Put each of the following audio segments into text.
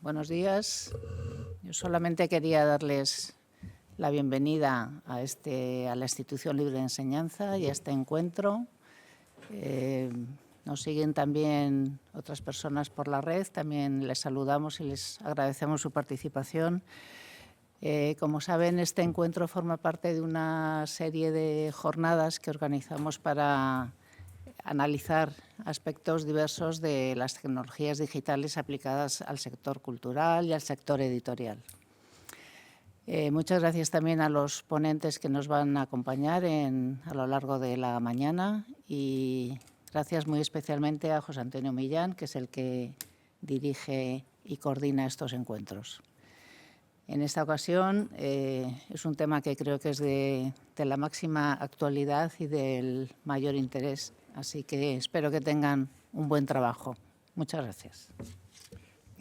Buenos días. Yo solamente quería darles la bienvenida a la Institución Libre de Enseñanza y a este encuentro. Nos siguen también otras personas por la red, también les saludamos y les agradecemos su participación. Como saben, este encuentro forma parte de una serie de jornadas que organizamos para analizar aspectos diversos de las tecnologías digitales aplicadas al sector cultural y al sector editorial. Muchas gracias también a los ponentes que nos van a acompañar a lo largo de la mañana y gracias muy especialmente a José Antonio Millán, que es el que dirige y coordina estos encuentros. En esta ocasión es un tema que creo que es de la máxima actualidad y del mayor interés, así que espero que tengan un buen trabajo. Muchas gracias.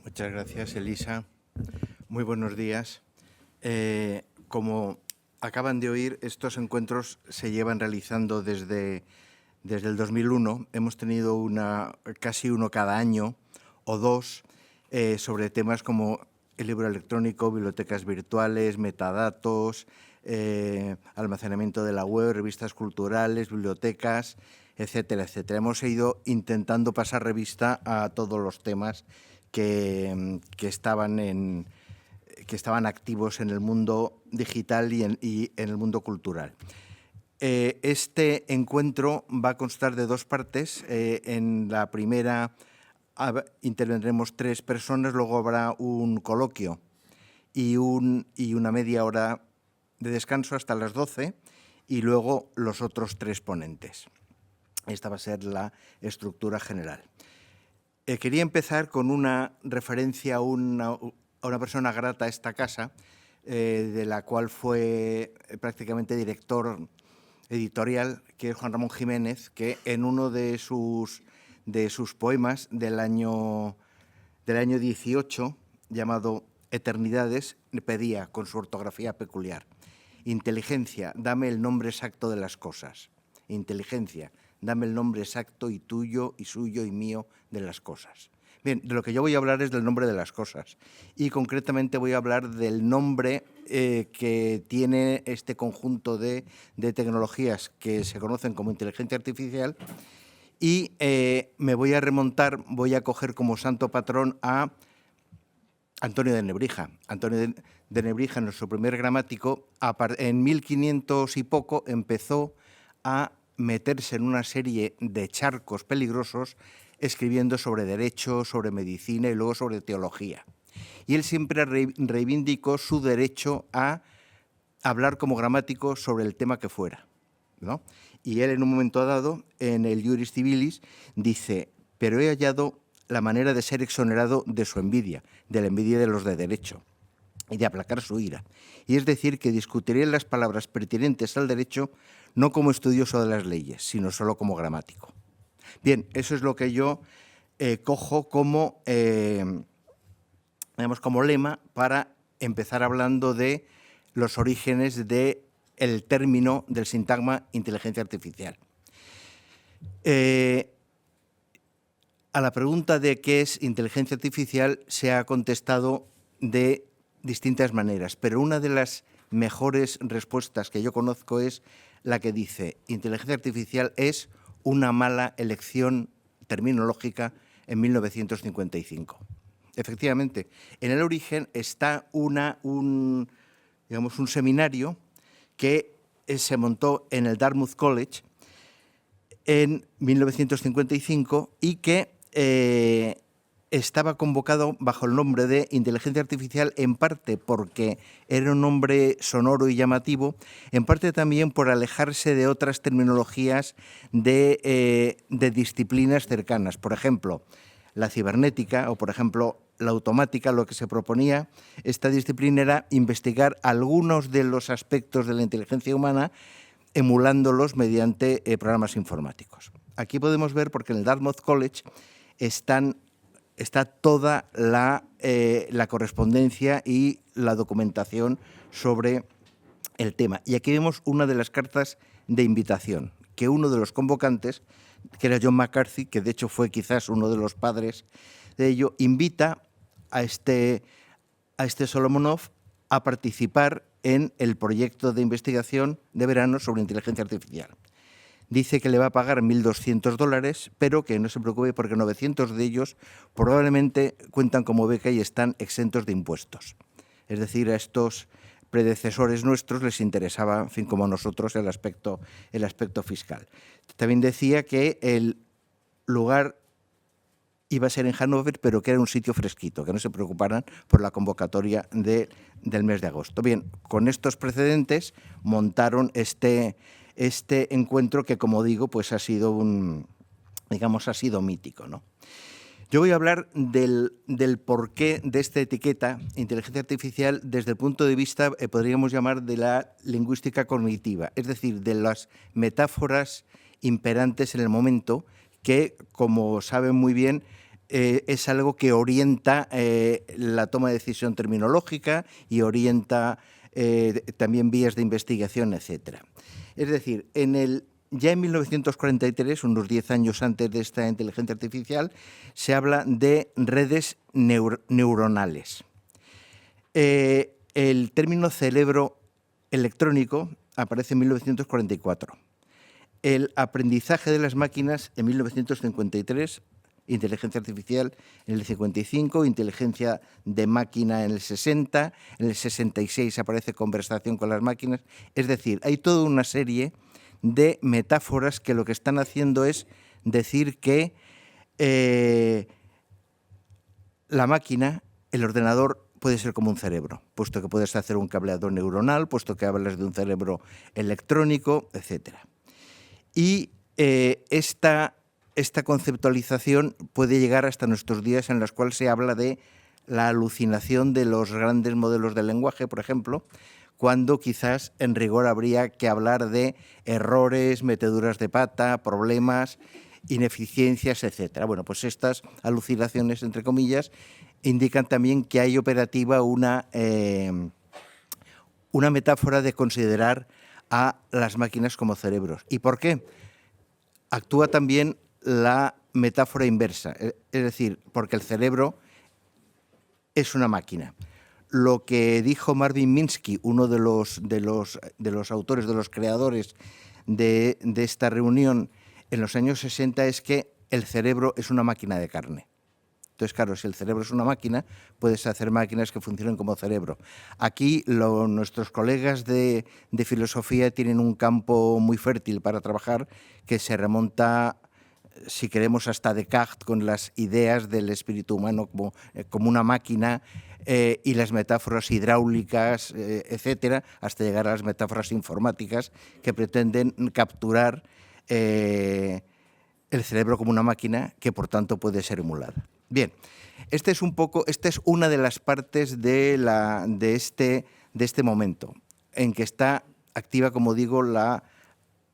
Muchas gracias, Elisa. Muy buenos días. Como acaban de oír, estos encuentros se llevan realizando desde el 2001. Hemos tenido casi uno cada año o dos sobre temas como el libro electrónico, bibliotecas virtuales, metadatos, almacenamiento de la web, revistas culturales, bibliotecas, etcétera, etcétera. Hemos ido intentando pasar revista a todos los temas que estaban activos en el mundo digital y en el mundo cultural. Este encuentro va a constar de dos partes. En la primera intervendremos 3 personas, luego habrá un coloquio y una media hora de descanso hasta las 12 y luego los otros 3 ponentes. Esta va a ser la estructura general. Quería empezar con una referencia a una persona grata a esta casa, de la cual fue prácticamente director editorial, que es Juan Ramón Jiménez, que en uno de sus poemas del año 18, llamado Eternidades, le pedía, con su ortografía peculiar: inteligencia, dame el nombre exacto de las cosas. Inteligencia, dame el nombre exacto y tuyo y suyo y mío de las cosas. Bien, de lo que yo voy a hablar es del nombre de las cosas y concretamente voy a hablar del nombre que tiene este conjunto de tecnologías que se conocen como inteligencia artificial. Y me voy a coger como santo patrón a Antonio de Nebrija. Antonio de Nebrija, nuestro primer gramático, en 1500 y poco empezó a meterse en una serie de charcos peligrosos escribiendo sobre derecho, sobre medicina y luego sobre teología. Y él siempre reivindicó su derecho a hablar como gramático sobre el tema que fuera, ¿no? Y él en un momento dado, en el Iuris Civilis, dice: pero he hallado la manera de ser exonerado de su envidia, de la envidia de los de derecho, y de aplacar su ira. Y es decir, que discutiré las palabras pertinentes al derecho no como estudioso de las leyes, sino solo como gramático. Bien, eso es lo que yo cojo como lema para empezar hablando de los orígenes del término del sintagma inteligencia artificial. A la pregunta de qué es inteligencia artificial se ha contestado de distintas maneras, pero una de las mejores respuestas que yo conozco es la que dice: inteligencia artificial es una mala elección terminológica en 1955. Efectivamente, en el origen está un seminario que se montó en el Dartmouth College en 1955 y que estaba convocado bajo el nombre de inteligencia artificial, en parte porque era un nombre sonoro y llamativo, en parte también por alejarse de otras terminologías de disciplinas cercanas. Por ejemplo, la cibernética o, por ejemplo, la automática. Lo que se proponía esta disciplina era investigar algunos de los aspectos de la inteligencia humana emulándolos mediante programas informáticos. Aquí podemos ver, porque en el Dartmouth College está toda la correspondencia y la documentación sobre el tema. Y aquí vemos una de las cartas de invitación, que uno de los convocantes, que era John McCarthy, que de hecho fue quizás uno de los padres de ello, invita a este Solomonov a participar en el proyecto de investigación de verano sobre inteligencia artificial. Dice que le va a pagar $1.200, pero que no se preocupe porque 900 de ellos probablemente cuentan como beca y están exentos de impuestos. Es decir, a estos predecesores nuestros les interesaba, en fin, como a nosotros, el aspecto fiscal. También decía que el lugar iba a ser en Hannover, pero que era un sitio fresquito, que no se preocuparan por la convocatoria del mes de agosto. Bien, con estos precedentes montaron este encuentro que, como digo, pues ha sido ha sido mítico, ¿no? Yo voy a hablar del porqué de esta etiqueta, inteligencia artificial, desde el punto de vista, podríamos llamar, de la lingüística cognitiva, es decir, de las metáforas imperantes en el momento, que, como saben muy bien, es algo que orienta la toma de decisión terminológica y orienta también vías de investigación, etcétera. Es decir, ya en 1943, unos 10 años antes de esta inteligencia artificial, se habla de redes neuronales. El término cerebro electrónico aparece en 1944. El aprendizaje de las máquinas en 1953, inteligencia artificial en el 55, inteligencia de máquina en el 60, en el 66 aparece conversación con las máquinas. Es decir, hay toda una serie de metáforas que lo que están haciendo es decir que la máquina, el ordenador, puede ser como un cerebro, puesto que puedes hacer un cableado neuronal, puesto que hablas de un cerebro electrónico, etcétera. Y esta conceptualización puede llegar hasta nuestros días, en los cuales se habla de la alucinación de los grandes modelos de lenguaje, por ejemplo, cuando quizás en rigor habría que hablar de errores, meteduras de pata, problemas, ineficiencias, etcétera. Bueno, pues estas alucinaciones, entre comillas, indican también que hay operativa una metáfora de considerar a las máquinas como cerebros. ¿Y por qué? Actúa también la metáfora inversa, es decir, porque el cerebro es una máquina. Lo que dijo Marvin Minsky, uno de los autores, de los creadores de esta reunión en los años 60, es que el cerebro es una máquina de carne. Entonces, claro, si el cerebro es una máquina, puedes hacer máquinas que funcionen como cerebro. Aquí nuestros colegas de filosofía tienen un campo muy fértil para trabajar, que se remonta, si queremos, hasta Descartes, con las ideas del espíritu humano como una máquina, y las metáforas hidráulicas, etcétera, hasta llegar a las metáforas informáticas que pretenden capturar el cerebro como una máquina que, por tanto, puede ser emulada. Bien, esta es una de las partes de este momento, en que está activa, como digo, la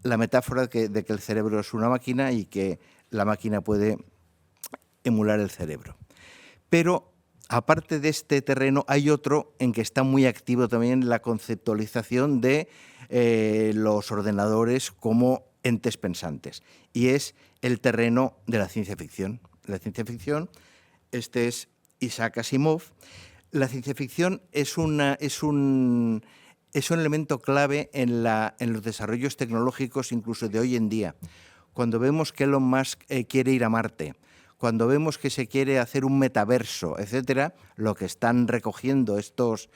metáfora de que el cerebro es una máquina y que la máquina puede emular el cerebro. Pero, aparte de este terreno, hay otro en que está muy activo también la conceptualización de los ordenadores como entes pensantes, y es el terreno de la ciencia ficción. La ciencia ficción, este es Isaac Asimov. La ciencia ficción es un elemento clave en los desarrollos tecnológicos, incluso de hoy en día. Cuando vemos que Elon Musk quiere ir a Marte, cuando vemos que se quiere hacer un metaverso, etcétera, lo que están recogiendo estos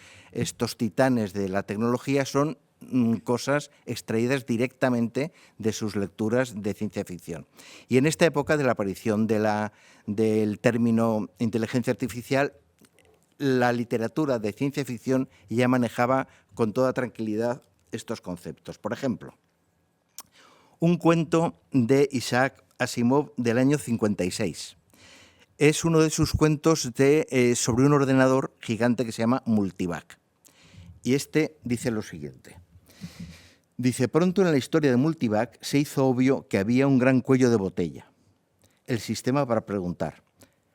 titanes de la tecnología son cosas extraídas directamente de sus lecturas de ciencia ficción. Y en esta época de la aparición del término inteligencia artificial, la literatura de ciencia ficción ya manejaba con toda tranquilidad estos conceptos. Por ejemplo, un cuento de Isaac Asimov del año 56. Es uno de sus cuentos sobre un ordenador gigante que se llama Multivac. Y este dice lo siguiente. Dice: pronto en la historia de Multivac se hizo obvio que había un gran cuello de botella. El sistema para preguntar.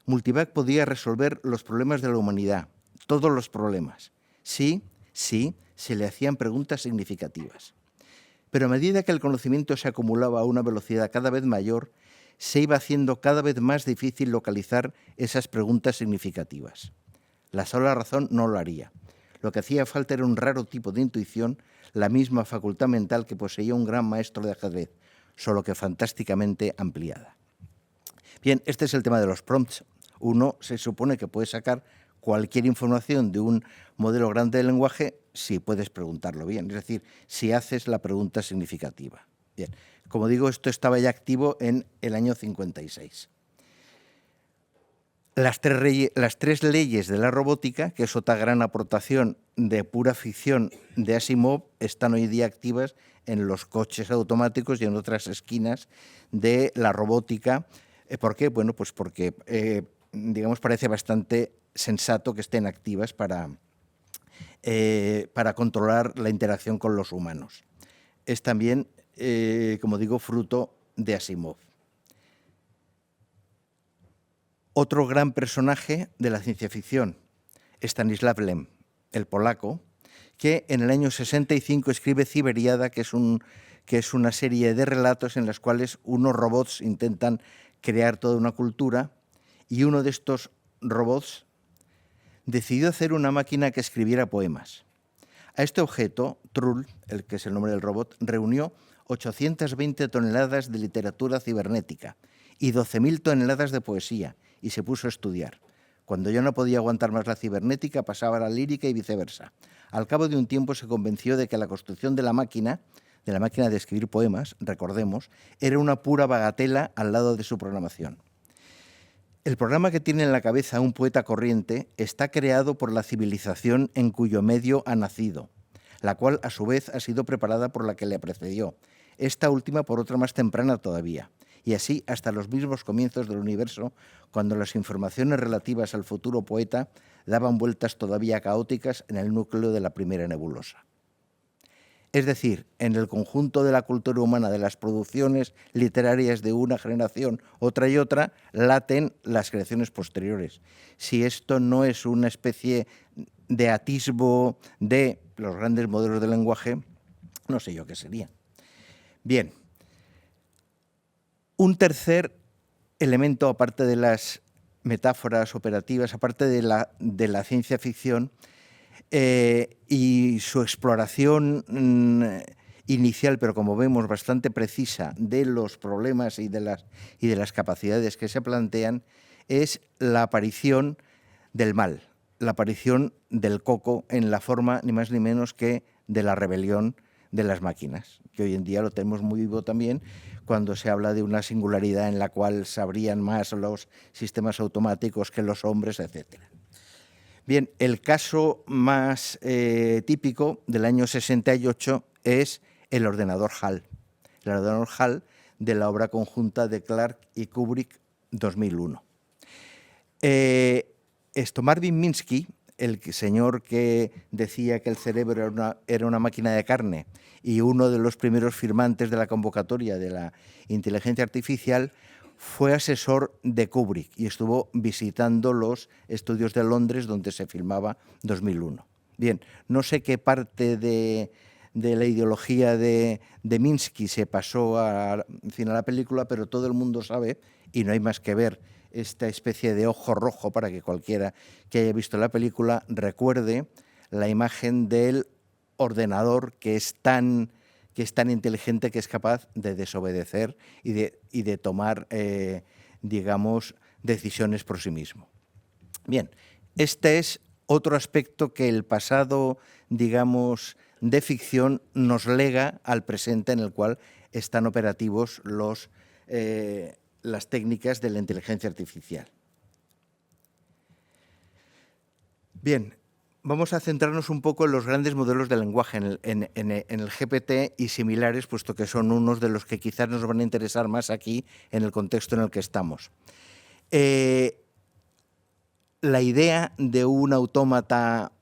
Multivac podía resolver los problemas de la humanidad, todos los problemas. Sí, se le hacían preguntas significativas. Pero a medida que el conocimiento se acumulaba a una velocidad cada vez mayor, se iba haciendo cada vez más difícil localizar esas preguntas significativas. La sola razón no lo haría. Lo que hacía falta era un raro tipo de intuición, la misma facultad mental que poseía un gran maestro de ajedrez, solo que fantásticamente ampliada. Bien, este es el tema de los prompts. Uno se supone que puede sacar cualquier información de un modelo grande de lenguaje si puedes preguntarlo bien, es decir, si haces la pregunta significativa. Bien, como digo, esto estaba ya activo en el año 56. Las tres leyes de la robótica, que es otra gran aportación de pura ficción de Asimov, están hoy día activas en los coches automáticos y en otras esquinas de la robótica. ¿Por qué? Bueno, pues porque, digamos, parece bastante sensato que estén activas para controlar la interacción con los humanos. Es también, como digo, fruto de Asimov. Otro gran personaje de la ciencia ficción, Stanisław Lem, el polaco, que en el año 65 escribe Ciberiada, que es una serie de relatos en los cuales unos robots intentan crear toda una cultura, y uno de estos robots decidió hacer una máquina que escribiera poemas. A este objeto, Trull, el que es el nombre del robot, reunió 820 toneladas de literatura cibernética y 12.000 toneladas de poesía, y se puso a estudiar. Cuando ya no podía aguantar más la cibernética, pasaba a la lírica y viceversa. Al cabo de un tiempo se convenció de que la construcción de la máquina de escribir poemas, recordemos, era una pura bagatela al lado de su programación. El programa que tiene en la cabeza un poeta corriente está creado por la civilización en cuyo medio ha nacido, la cual a su vez ha sido preparada por la que le precedió, esta última por otra más temprana todavía, y así hasta los mismos comienzos del universo, cuando las informaciones relativas al futuro poeta daban vueltas todavía caóticas en el núcleo de la primera nebulosa. Es decir, en el conjunto de la cultura humana, de las producciones literarias de una generación, otra y otra, laten las creaciones posteriores. Si esto no es una especie de atisbo de los grandes modelos de lenguaje, no sé yo qué sería. Bien, un tercer elemento, aparte de las metáforas operativas, aparte de la ciencia ficción, y su exploración inicial, pero como vemos bastante precisa, de los problemas y de las capacidades que se plantean, es la aparición del mal, la aparición del coco en la forma ni más ni menos que de la rebelión de las máquinas, que hoy en día lo tenemos muy vivo también cuando se habla de una singularidad en la cual sabrían más los sistemas automáticos que los hombres, etcétera. Bien, el caso más típico del año 68 es el ordenador HAL. El ordenador HAL de la obra conjunta de Clark y Kubrick, 2001. Marvin Minsky, el señor que decía que el cerebro era una máquina de carne y uno de los primeros firmantes de la convocatoria de la inteligencia artificial, fue asesor de Kubrick y estuvo visitando los estudios de Londres donde se filmaba 2001. Bien, no sé qué parte de la ideología de Minsky se pasó a la película, pero todo el mundo sabe, y no hay más que ver esta especie de ojo rojo para que cualquiera que haya visto la película recuerde la imagen del ordenador que es tan inteligente que es capaz de desobedecer y de tomar, digamos, decisiones por sí mismo. Bien, este es otro aspecto que el pasado, digamos, de ficción nos lega al presente en el cual están operativos las técnicas de la inteligencia artificial. Bien, vamos a centrarnos un poco en los grandes modelos de lenguaje, en el GPT y similares, puesto que son unos de los que quizás nos van a interesar más aquí en el contexto en el que estamos. La idea de un autómata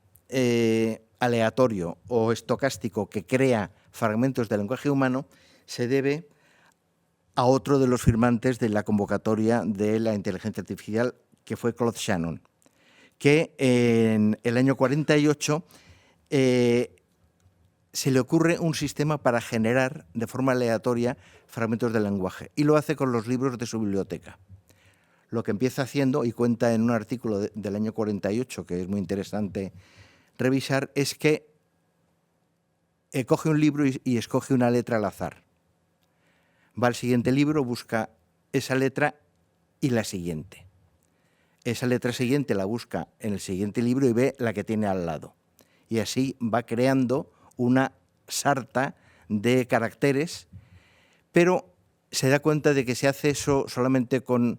aleatorio o estocástico que crea fragmentos del lenguaje humano se debe a otro de los firmantes de la convocatoria de la inteligencia artificial, que fue Claude Shannon, que en el año 48 se le ocurre un sistema para generar de forma aleatoria fragmentos del lenguaje, y lo hace con los libros de su biblioteca. lo que empieza haciendo, y cuenta en un artículo del año 48, que es muy interesante revisar, es que coge un libro y escoge una letra al azar. Va al siguiente libro, busca esa letra y la siguiente. Esa letra siguiente la busca en el siguiente libro y ve la que tiene al lado. Y así va creando una sarta de caracteres, pero se da cuenta de que si hace eso solamente con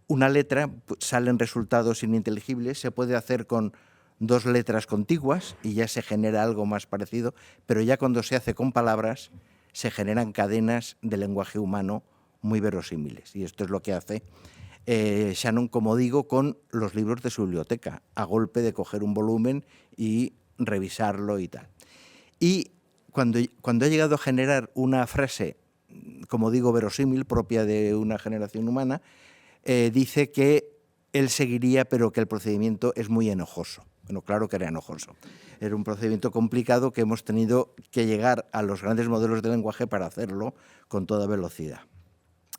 una letra, salen resultados ininteligibles. Se puede hacer con 2 letras contiguas y ya se genera algo más parecido, pero ya cuando se hace con palabras se generan cadenas de lenguaje humano muy verosímiles. Y esto es lo que hace Shannon, como digo, con los libros de su biblioteca, a golpe de coger un volumen y revisarlo y tal. Y cuando ha llegado a generar una frase, como digo, verosímil, propia de una generación humana, dice que él seguiría, pero que el procedimiento es muy enojoso. Bueno, claro que era enojoso. Era un procedimiento complicado que hemos tenido que llegar a los grandes modelos de lenguaje para hacerlo con toda velocidad.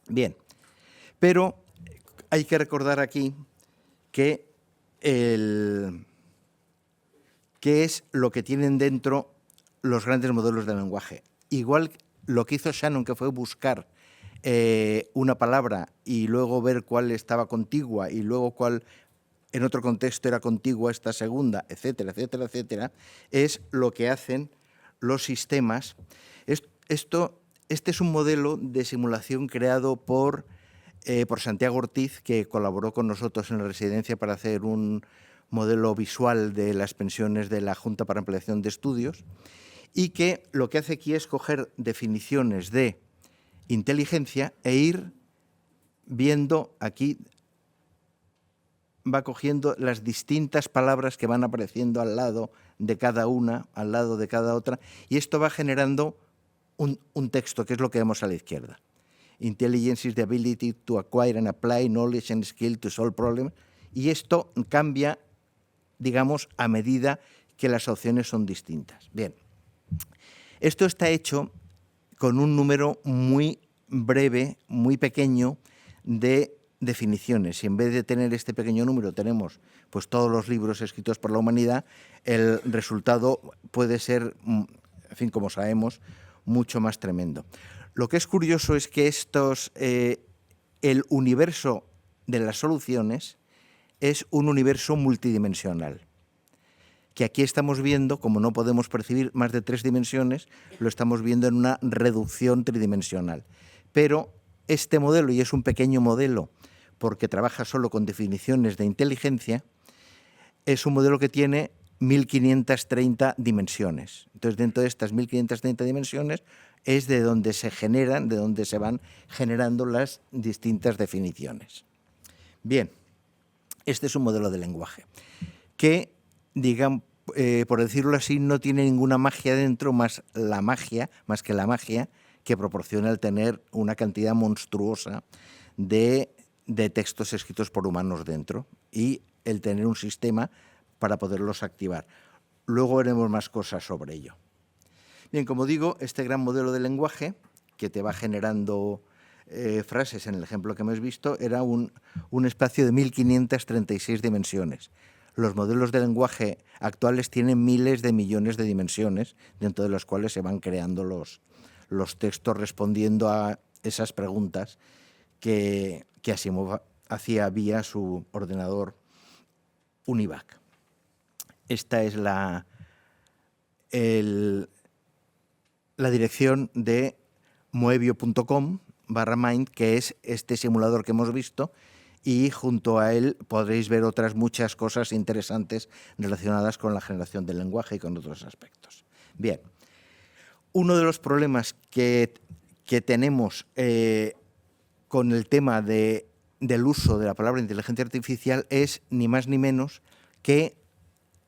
Bien, pero hay que recordar aquí que qué es lo que tienen dentro los grandes modelos de lenguaje. Igual lo que hizo Shannon, que fue buscar una palabra y luego ver cuál estaba contigua y luego cuál en otro contexto era contigua esta segunda, etcétera, etcétera, etcétera, es lo que hacen los sistemas. Este es un modelo de simulación creado por Santiago Ortiz, que colaboró con nosotros en la residencia para hacer un modelo visual de las pensiones de la Junta para Ampliación de Estudios, y que lo que hace aquí es coger definiciones de inteligencia e ir viendo aquí, va cogiendo las distintas palabras que van apareciendo al lado de cada una, al lado de cada otra, y esto va generando un texto, que es lo que vemos a la izquierda. Intelligence is the ability to acquire and apply knowledge and skill to solve problems. Y esto cambia, digamos, a medida que las opciones son distintas. Bien, esto está hecho con un número muy breve, muy pequeño de definiciones. Si en vez de tener este pequeño número tenemos pues todos los libros escritos por la humanidad, el resultado puede ser, en fin, como sabemos, mucho más tremendo. Lo que es curioso es que el universo de las soluciones es un universo multidimensional, que aquí estamos viendo, como no podemos percibir más de 3 dimensiones, lo estamos viendo en una reducción tridimensional. Pero este modelo, y es un pequeño modelo porque trabaja solo con definiciones de inteligencia, es un modelo que tiene 1530 dimensiones. Entonces, dentro de estas 1530 dimensiones es de donde se generan, de donde se van generando las distintas definiciones. Bien, este es un modelo de lenguaje que, digamos, por decirlo así, no tiene ninguna magia dentro más que la magia que proporciona el tener una cantidad monstruosa de textos escritos por humanos dentro y el tener un sistema para poderlos activar. Luego veremos más cosas sobre ello. Bien, como digo, este gran modelo de lenguaje que te va generando frases, en el ejemplo que hemos visto, era un espacio de 1536 dimensiones. Los modelos de lenguaje actuales tienen miles de millones de dimensiones, dentro de las cuales se van creando los textos respondiendo a esas preguntas que Asimov hacía vía su ordenador Univac. Esta es la dirección de moebio.com/mind, que es este simulador que hemos visto, y junto a él podréis ver otras muchas cosas interesantes relacionadas con la generación del lenguaje y con otros aspectos. Bien, uno de los problemas que tenemos con el tema del uso de la palabra inteligencia artificial es ni más ni menos que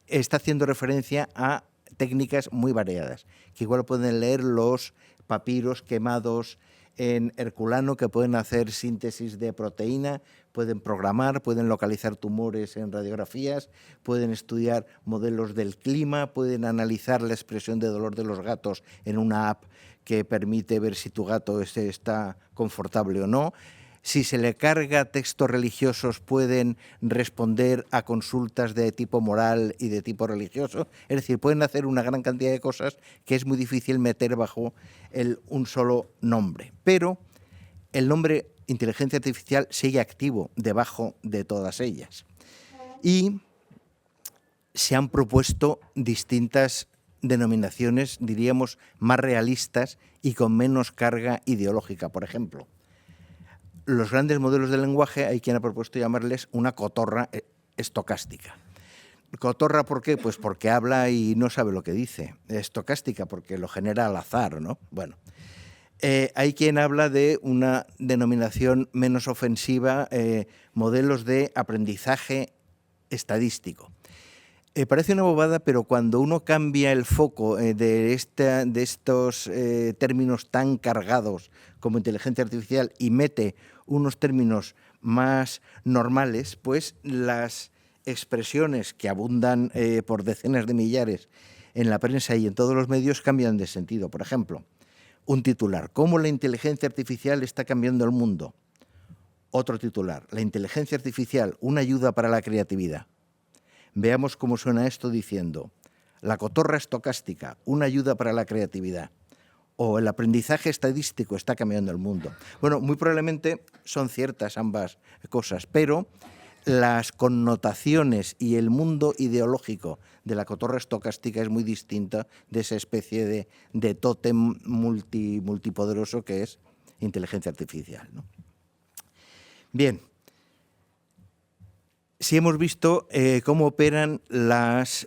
está haciendo referencia a técnicas muy variadas, que igual pueden leer los papiros quemados en Herculano, que pueden hacer síntesis de proteína, pueden programar, pueden localizar tumores en radiografías, pueden estudiar modelos del clima, pueden analizar la expresión de dolor de los gatos en una app que permite ver si tu gato está confortable o no. si se le carga textos religiosos pueden responder a consultas de tipo moral y de tipo religioso. Es decir, pueden hacer una gran cantidad de cosas que es muy difícil meter bajo un solo nombre. Pero el nombre inteligencia artificial sigue activo debajo de todas ellas. Y se han propuesto distintas denominaciones, diríamos, más realistas y con menos carga ideológica. Por ejemplo, los grandes modelos de lenguaje hay quien ha propuesto llamarles una cotorra estocástica. Cotorra, ¿por qué? Pues porque habla y no sabe lo que dice. Estocástica, porque lo genera al azar, ¿no? Bueno, hay quien habla de una denominación menos ofensiva, modelos de aprendizaje estadístico. Parece una bobada, pero cuando uno cambia el foco de estos términos tan cargados como inteligencia artificial y mete unos términos más normales, pues las expresiones que abundan por decenas de millares en la prensa y en todos los medios cambian de sentido. Por ejemplo, un titular: ¿cómo la inteligencia artificial está cambiando el mundo? Otro titular: la inteligencia artificial, una ayuda para la creatividad. Veamos cómo suena esto diciendo: la cotorra estocástica, una ayuda para la creatividad. O el aprendizaje estadístico está cambiando el mundo. Bueno, muy probablemente son ciertas ambas cosas, pero las connotaciones y el mundo ideológico de la cotorra estocástica es muy distinta de esa especie de tótem multipoderoso que es inteligencia artificial, ¿no? Bien. Si hemos visto cómo operan las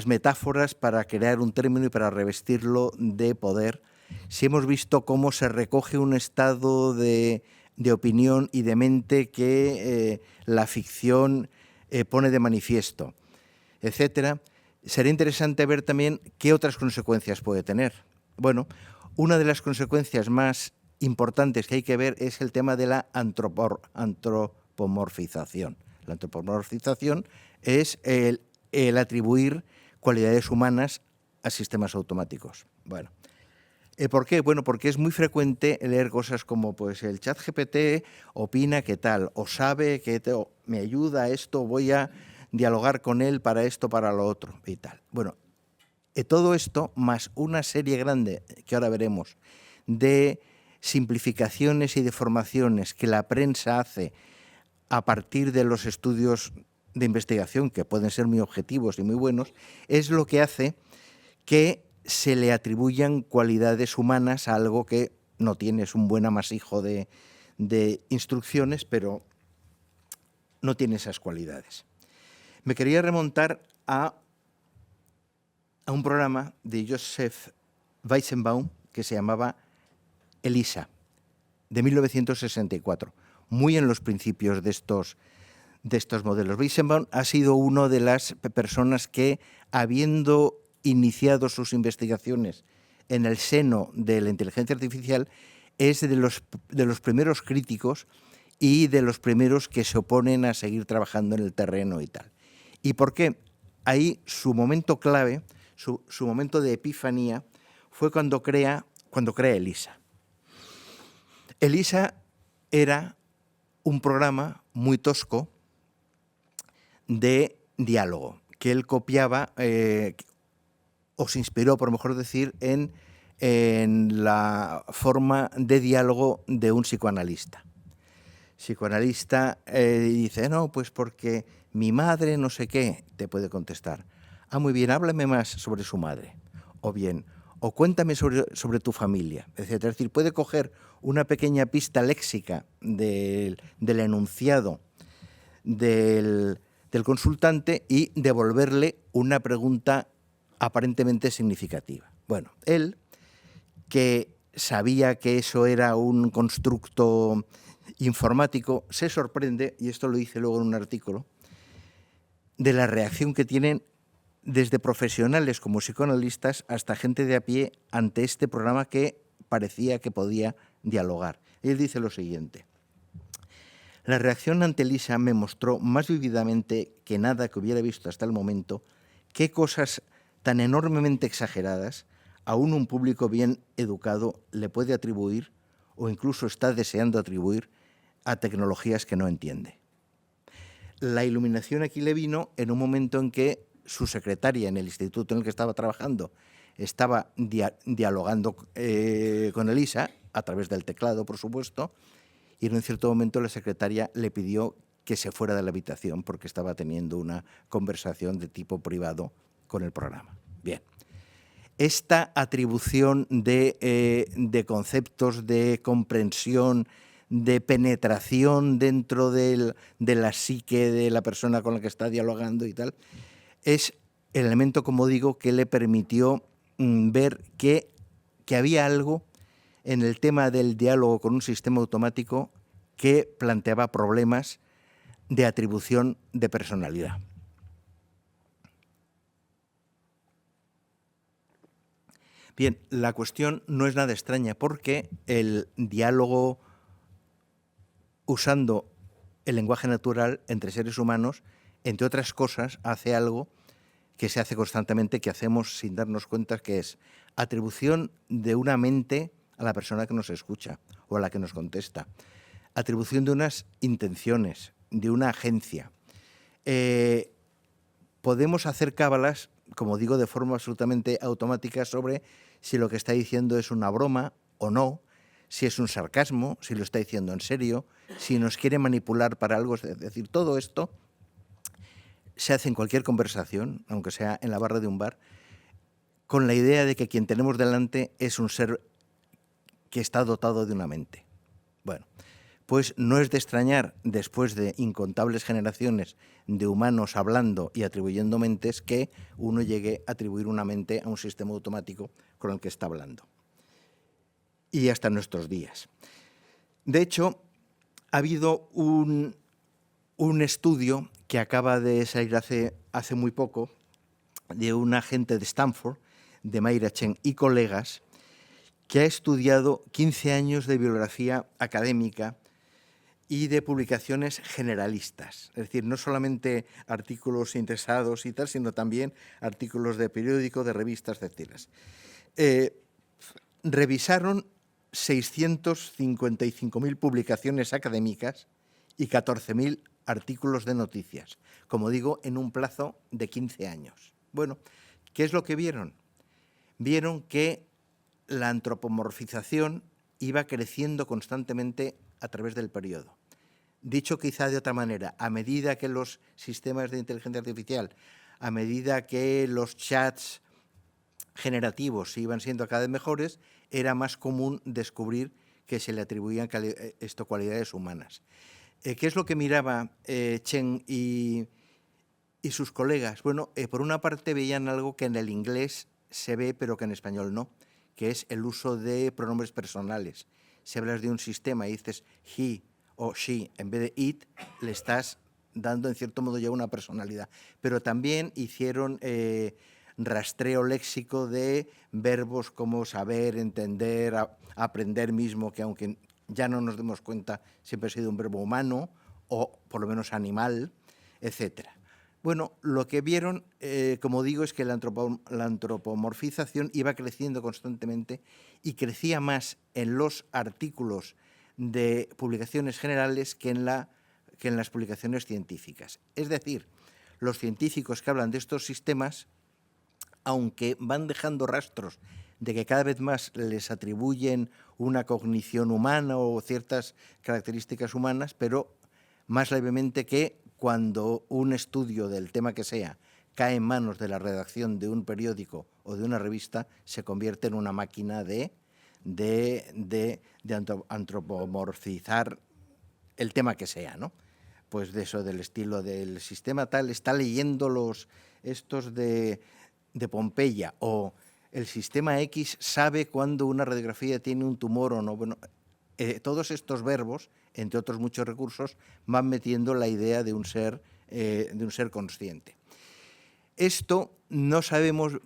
metáforas para crear un término y para revestirlo de poder, si hemos visto cómo se recoge un estado de opinión y de mente que la ficción pone de manifiesto, etcétera, sería interesante ver también qué otras consecuencias puede tener. Bueno, una de las consecuencias más importantes que hay que ver es el tema de la antropomorfización. La antropomorfización es el atribuir cualidades humanas a sistemas automáticos. Bueno, ¿por qué? Bueno, porque es muy frecuente leer cosas como, pues, el ChatGPT opina que tal, o sabe que me ayuda a esto, voy a dialogar con él para esto, para lo otro y tal. Bueno, todo esto más una serie grande, que ahora veremos, de simplificaciones y deformaciones que la prensa hace a partir de los estudios de investigación, que pueden ser muy objetivos y muy buenos, es lo que hace que se le atribuyan cualidades humanas a algo que no tiene. Es un buen amasijo de instrucciones, pero no tiene esas cualidades. Me quería remontar a un programa de Joseph Weizenbaum que se llamaba ELISA, de 1964, muy en los principios de estos modelos. Weizenbaum ha sido una de las personas que, habiendo iniciado sus investigaciones en el seno de la inteligencia artificial, es de los primeros críticos y de los primeros que se oponen a seguir trabajando en el terreno y tal. ¿Y por qué? Ahí su momento clave, su momento de epifanía, fue cuando crea ELISA. ELISA era un programa muy tosco de diálogo, que él copiaba, o se inspiró, por mejor decir, en la forma de diálogo de un psicoanalista. Psicoanalista dice, no, pues porque mi madre no sé qué, te puede contestar. Ah, muy bien, háblame más sobre su madre. O bien, o cuéntame sobre tu familia, etc. Es decir, puede coger una pequeña pista léxica del enunciado del consultante y devolverle una pregunta aparentemente significativa. Bueno, él, que sabía que eso era un constructo informático, se sorprende, y esto lo dice luego en un artículo, de la reacción que tienen desde profesionales como psicoanalistas hasta gente de a pie ante este programa que parecía que podía dialogar. Él dice lo siguiente: la reacción ante ELISA me mostró más vívidamente que nada que hubiera visto hasta el momento qué cosas tan enormemente exageradas aún un público bien educado le puede atribuir o incluso está deseando atribuir a tecnologías que no entiende. La iluminación aquí le vino en un momento en que su secretaria en el instituto en el que estaba trabajando estaba dialogando con Elisa, a través del teclado, por supuesto, y en un cierto momento la secretaria le pidió que se fuera de la habitación porque estaba teniendo una conversación de tipo privado con el programa. Bien. Esta atribución de conceptos, de comprensión, de penetración dentro de la psique de la persona con la que está dialogando y tal, es el elemento, como digo, que le permitió ver que había algo en el tema del diálogo con un sistema automático que planteaba problemas de atribución de personalidad. Bien, la cuestión no es nada extraña porque el diálogo usando el lenguaje natural entre seres humanos, entre otras cosas, hace algo que se hace constantemente, que hacemos sin darnos cuenta, que es atribución de una mente a la persona que nos escucha o a la que nos contesta, atribución de unas intenciones, de una agencia. Podemos hacer cábalas, como digo, de forma absolutamente automática sobre si lo que está diciendo es una broma o no, si es un sarcasmo, si lo está diciendo en serio, si nos quiere manipular para algo. Es decir, todo esto se hace en cualquier conversación, aunque sea en la barra de un bar, con la idea de que quien tenemos delante es un ser que está dotado de una mente. Bueno, pues no es de extrañar, después de incontables generaciones de humanos hablando y atribuyendo mentes, que uno llegue a atribuir una mente a un sistema automático con el que está hablando. Y hasta nuestros días. De hecho, ha habido un estudio que acaba de salir hace muy poco, de un agente de Stanford, de Mayra Chen y colegas, que ha estudiado 15 años de bibliografía académica y de publicaciones generalistas. Es decir, no solamente artículos interesados y tal, sino también artículos de periódico, de revistas, etc. Revisaron 655.000 publicaciones académicas y 14.000 artículos de noticias, como digo, en un plazo de 15 años. Bueno, ¿qué es lo que vieron? Vieron que la antropomorfización iba creciendo constantemente a través del periodo. Dicho quizá de otra manera, a medida que los sistemas de inteligencia artificial, a medida que los chats generativos iban siendo cada vez mejores, era más común descubrir que se le atribuían cualidades humanas. ¿Qué es lo que miraba Chen y sus colegas? Bueno, por una parte veían algo que en el inglés se ve, pero que en español no, que es el uso de pronombres personales. Si hablas de un sistema y dices he o she en vez de it, le estás dando en cierto modo ya una personalidad. Pero también hicieron rastreo léxico de verbos como saber, entender, aprender mismo, que aunque ya no nos demos cuenta, siempre ha sido un verbo humano o por lo menos animal, etcétera. Bueno, lo que vieron, como digo, es que la antropomorfización iba creciendo constantemente y crecía más en los artículos de publicaciones generales que en las publicaciones científicas. Es decir, los científicos que hablan de estos sistemas, aunque van dejando rastros de que cada vez más les atribuyen una cognición humana o ciertas características humanas, pero más levemente que cuando un estudio del tema que sea cae en manos de la redacción de un periódico o de una revista, se convierte en una máquina de antropomorfizar el tema que sea, ¿no? Pues de eso, del estilo del sistema tal, está leyendo estos de Pompeya, o el sistema X sabe cuando una radiografía tiene un tumor o no. Bueno, todos estos verbos, entre otros muchos recursos, van metiendo la idea de un ser consciente. Esto no sabemos,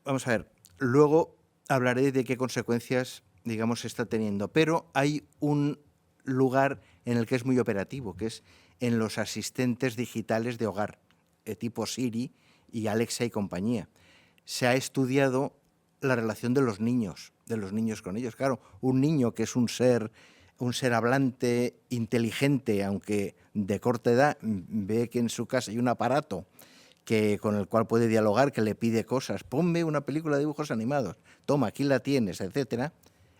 vamos a ver, luego hablaré de qué consecuencias, digamos, está teniendo, pero hay un lugar en el que es muy operativo, que es en los asistentes digitales de hogar, tipo Siri y Alexa y compañía. Se ha estudiado la relación de los niños de los niños con ellos. Claro, un niño que es un ser hablante, inteligente, aunque de corta edad, ve que en su casa hay un aparato con el cual puede dialogar, que le pide cosas, ponme una película de dibujos animados, toma, aquí la tienes, etcétera,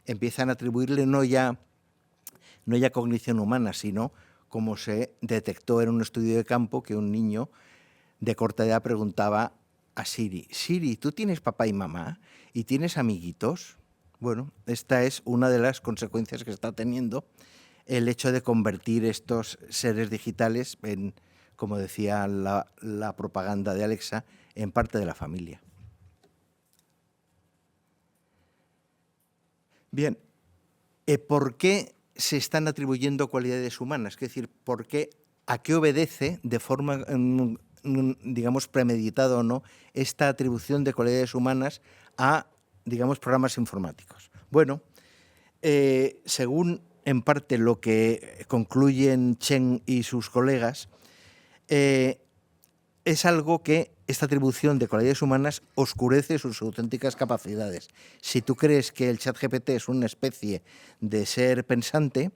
empiezan a atribuirle no ya cognición humana, sino como se detectó en un estudio de campo que un niño de corta edad preguntaba a Siri, Siri, ¿tú tienes papá y mamá? ¿Y tienes amiguitos? Bueno, esta es una de las consecuencias que está teniendo el hecho de convertir estos seres digitales en, como decía la propaganda de Alexa, en parte de la familia. Bien, ¿por qué se están atribuyendo cualidades humanas? Es decir, ¿a qué obedece de forma, digamos, premeditada o no, esta atribución de cualidades humanas a, digamos, programas informáticos? Bueno, según en parte lo que concluyen Chen y sus colegas, es algo que esta atribución de cualidades humanas oscurece sus auténticas capacidades. Si tú crees que el ChatGPT es una especie de ser pensante,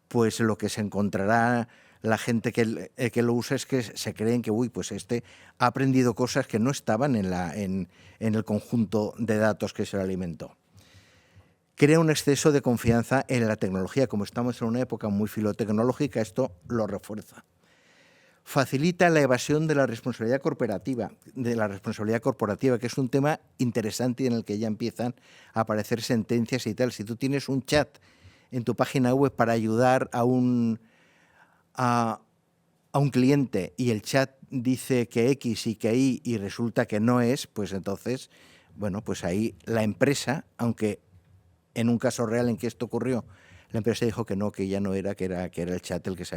pues lo que se encontrará la gente que lo usa es que se creen que, pues este ha aprendido cosas que no estaban en el conjunto de datos que se le alimentó. Crea un exceso de confianza en la tecnología. Como estamos en una época muy filotecnológica, esto lo refuerza. Facilita la evasión de la responsabilidad corporativa, que es un tema interesante y en el que ya empiezan a aparecer sentencias y tal. Si tú tienes un chat en tu página web para ayudar a un cliente y el chat dice que X y que Y y resulta que no es, pues entonces, bueno, pues ahí la empresa, aunque en un caso real en que esto ocurrió, la empresa dijo que no, que ya no era, que era el chat el que se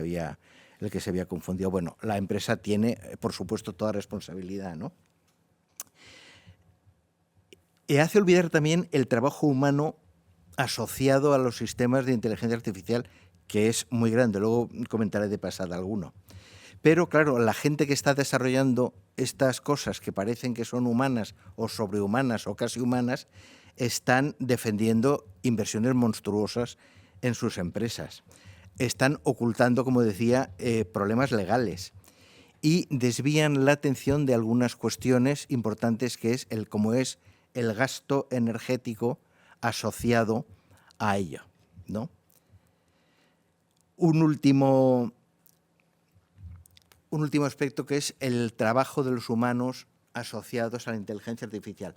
había confundido. Bueno, la empresa tiene, por supuesto, toda responsabilidad, ¿no? Y hace olvidar también el trabajo humano asociado a los sistemas de inteligencia artificial, que es muy grande. Luego comentaré de pasada alguno. Pero, claro, la gente que está desarrollando estas cosas que parecen que son humanas o sobrehumanas o casi humanas, están defendiendo inversiones monstruosas en sus empresas. Están ocultando, como decía, problemas legales y desvían la atención de algunas cuestiones importantes como es el gasto energético asociado a ello, ¿no? Un último aspecto que es el trabajo de los humanos asociados a la inteligencia artificial.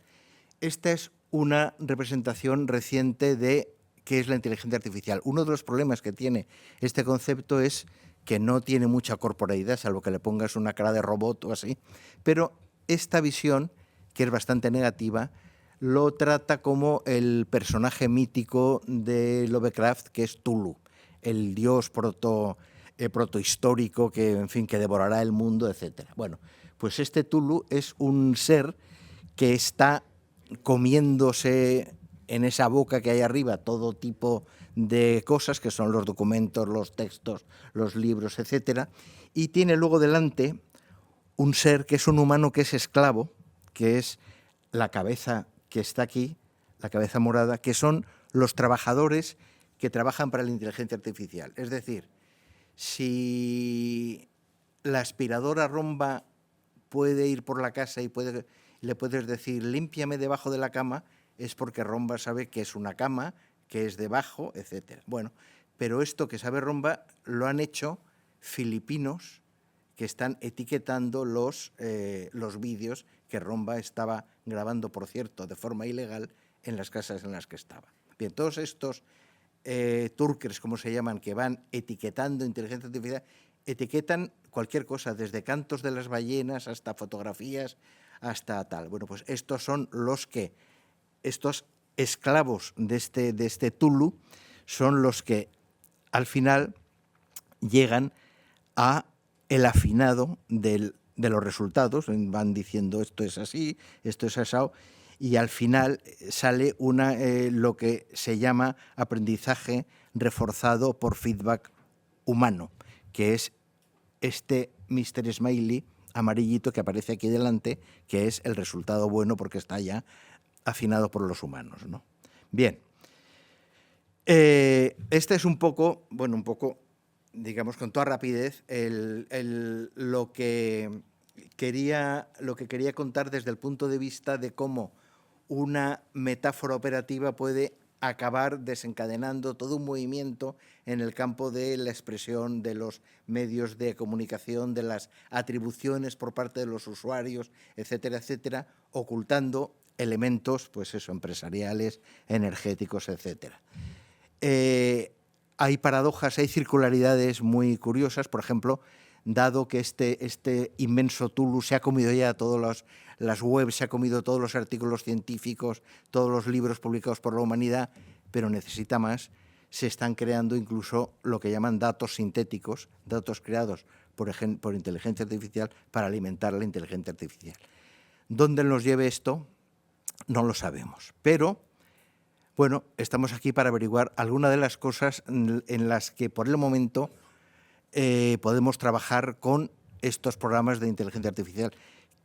Esta es una representación reciente de qué es la inteligencia artificial. Uno de los problemas que tiene este concepto es que no tiene mucha corporeidad, salvo que le pongas una cara de robot o así, pero esta visión, que es bastante negativa, lo trata como el personaje mítico de Lovecraft, que es Tulu, el dios protohistórico que, en fin, que devorará el mundo, etc. Bueno, pues este Tulu es un ser que está comiéndose en esa boca que hay arriba todo tipo de cosas, que son los documentos, los textos, los libros, etcétera, y tiene luego delante un ser que es un humano que es esclavo, que es la cabeza que está aquí, la cabeza morada, que son los trabajadores que trabajan para la inteligencia artificial. Es decir, si la aspiradora romba puede ir por la casa y le puedes decir, límpiame debajo de la cama, es porque Romba sabe que es una cama, que es debajo, etcétera. Bueno, pero esto que sabe Romba lo han hecho filipinos que están etiquetando los vídeos que Romba estaba grabando, por cierto, de forma ilegal en las casas en las que estaba. Bien, todos estos turkers, como se llaman, que van etiquetando inteligencia artificial, etiquetan cualquier cosa, desde cantos de las ballenas hasta fotografías, hasta tal. Bueno, pues estos son estos esclavos de este Tulu, son los que al final llegan a el afinado de los resultados, van diciendo esto es así, esto es asado, y al final sale lo que se llama aprendizaje reforzado por feedback humano, que es este Mr. Smiley amarillito que aparece aquí delante, que es el resultado bueno porque está ya afinado por los humanos, ¿no? Bien. Este es un poco, digamos con toda rapidez, lo que quería contar desde el punto de vista de cómo una metáfora operativa puede acabar desencadenando todo un movimiento en el campo de la expresión, de los medios de comunicación, de las atribuciones por parte de los usuarios, etcétera, etcétera, ocultando elementos, pues eso, empresariales, energéticos, etcétera. Hay paradojas, hay circularidades muy curiosas. Por ejemplo, dado que este inmenso Tulu se ha comido ya todas las webs, se ha comido todos los artículos científicos, todos los libros publicados por la humanidad, pero necesita más, se están creando incluso lo que llaman datos sintéticos, datos creados por inteligencia artificial para alimentar a la inteligencia artificial. ¿Dónde nos lleve esto? No lo sabemos, pero bueno, estamos aquí para averiguar algunas de las cosas en las que por el momento podemos trabajar con estos programas de inteligencia artificial,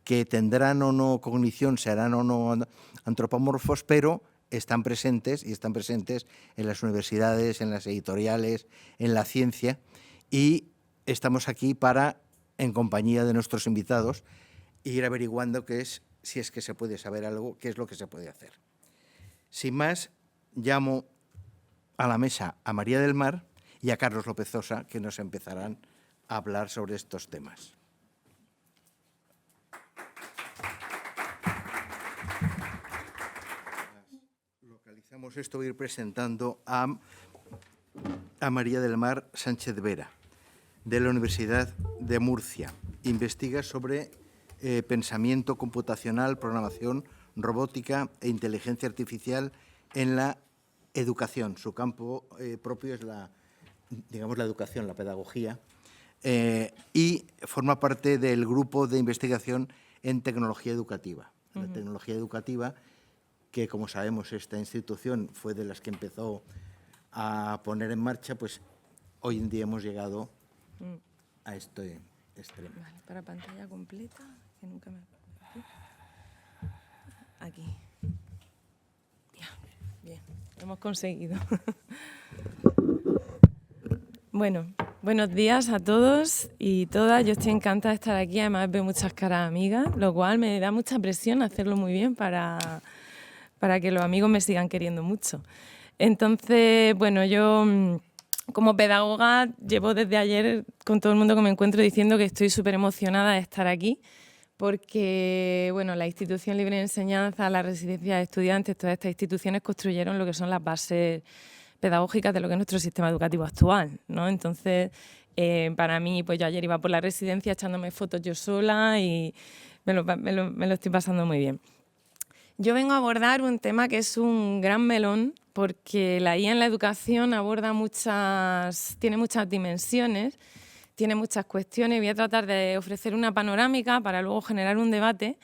que tendrán o no cognición, serán o no antropomorfos, pero están presentes, y están presentes en las universidades, en las editoriales, en la ciencia, y estamos aquí para, en compañía de nuestros invitados, ir averiguando si es que se puede saber algo, qué es lo que se puede hacer. Sin más, llamo a la mesa a María del Mar y a Carlos López Sosa, que nos empezarán a hablar sobre estos temas. Localizamos esto, voy a ir presentando a María del Mar Sánchez Vera, de la Universidad de Murcia. Investiga sobre pensamiento computacional, programación, robótica e inteligencia artificial en la educación. Su campo propio es la educación, la pedagogía, y forma parte del grupo de investigación en tecnología educativa. La tecnología educativa, que como sabemos esta institución fue de las que empezó a poner en marcha, pues hoy en día hemos llegado a este extremo. Vale, para pantalla completa, que nunca me... Aquí. Bien, lo hemos conseguido. Bueno, buenos días a todos y todas. Yo estoy encantada de estar aquí, además veo muchas caras amigas, lo cual me da mucha presión hacerlo muy bien para que los amigos me sigan queriendo mucho. Entonces, bueno, yo como pedagoga llevo desde ayer con todo el mundo que me encuentro diciendo que estoy súper emocionada de estar aquí, porque bueno, la Institución Libre de Enseñanza, la Residencia de Estudiantes, todas estas instituciones construyeron lo que son las bases pedagógicas de lo que es nuestro sistema educativo actual, ¿no? Entonces, para mí, pues yo ayer iba por la residencia echándome fotos yo sola y me lo estoy pasando muy bien. Yo vengo a abordar un tema que es un gran melón, porque la IA en la educación tiene muchas dimensiones, tiene muchas cuestiones. Voy a tratar de ofrecer una panorámica para luego generar un debate,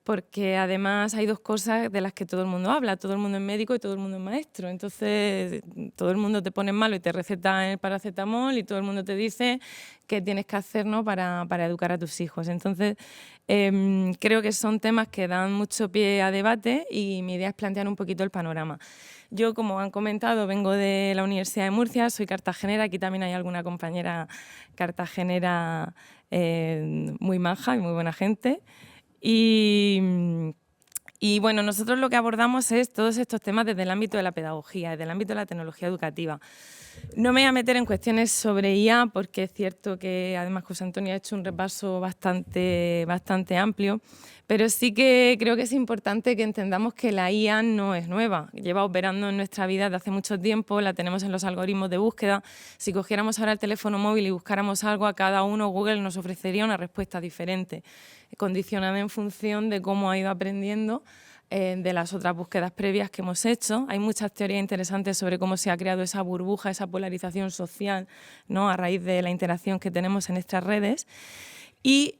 porque además hay dos cosas de las que todo el mundo habla. Todo el mundo es médico y todo el mundo es maestro. Entonces, todo el mundo te pone malo y te receta el paracetamol y todo el mundo te dice qué tienes que hacer, ¿no?, para educar a tus hijos. Entonces, creo que son temas que dan mucho pie a debate y mi idea es plantear un poquito el panorama. Yo, como han comentado, vengo de la Universidad de Murcia, soy cartagenera. Aquí también hay alguna compañera cartagenera muy maja y muy buena gente. Y bueno, nosotros lo que abordamos es todos estos temas desde el ámbito de la pedagogía, desde el ámbito de la tecnología educativa. No me voy a meter en cuestiones sobre IA, porque es cierto que además José Antonio ha hecho un repaso bastante amplio, pero sí que creo que es importante que entendamos que la IA no es nueva, lleva operando en nuestra vida desde hace mucho tiempo, la tenemos en los algoritmos de búsqueda. Si cogiéramos ahora el teléfono móvil y buscáramos algo, a cada uno Google nos ofrecería una respuesta diferente, condicionada en función de cómo ha ido aprendiendo de las otras búsquedas previas que hemos hecho. Hay muchas teorías interesantes sobre cómo se ha creado esa burbuja, esa polarización social, ¿no?, a raíz de la interacción que tenemos en estas redes. Y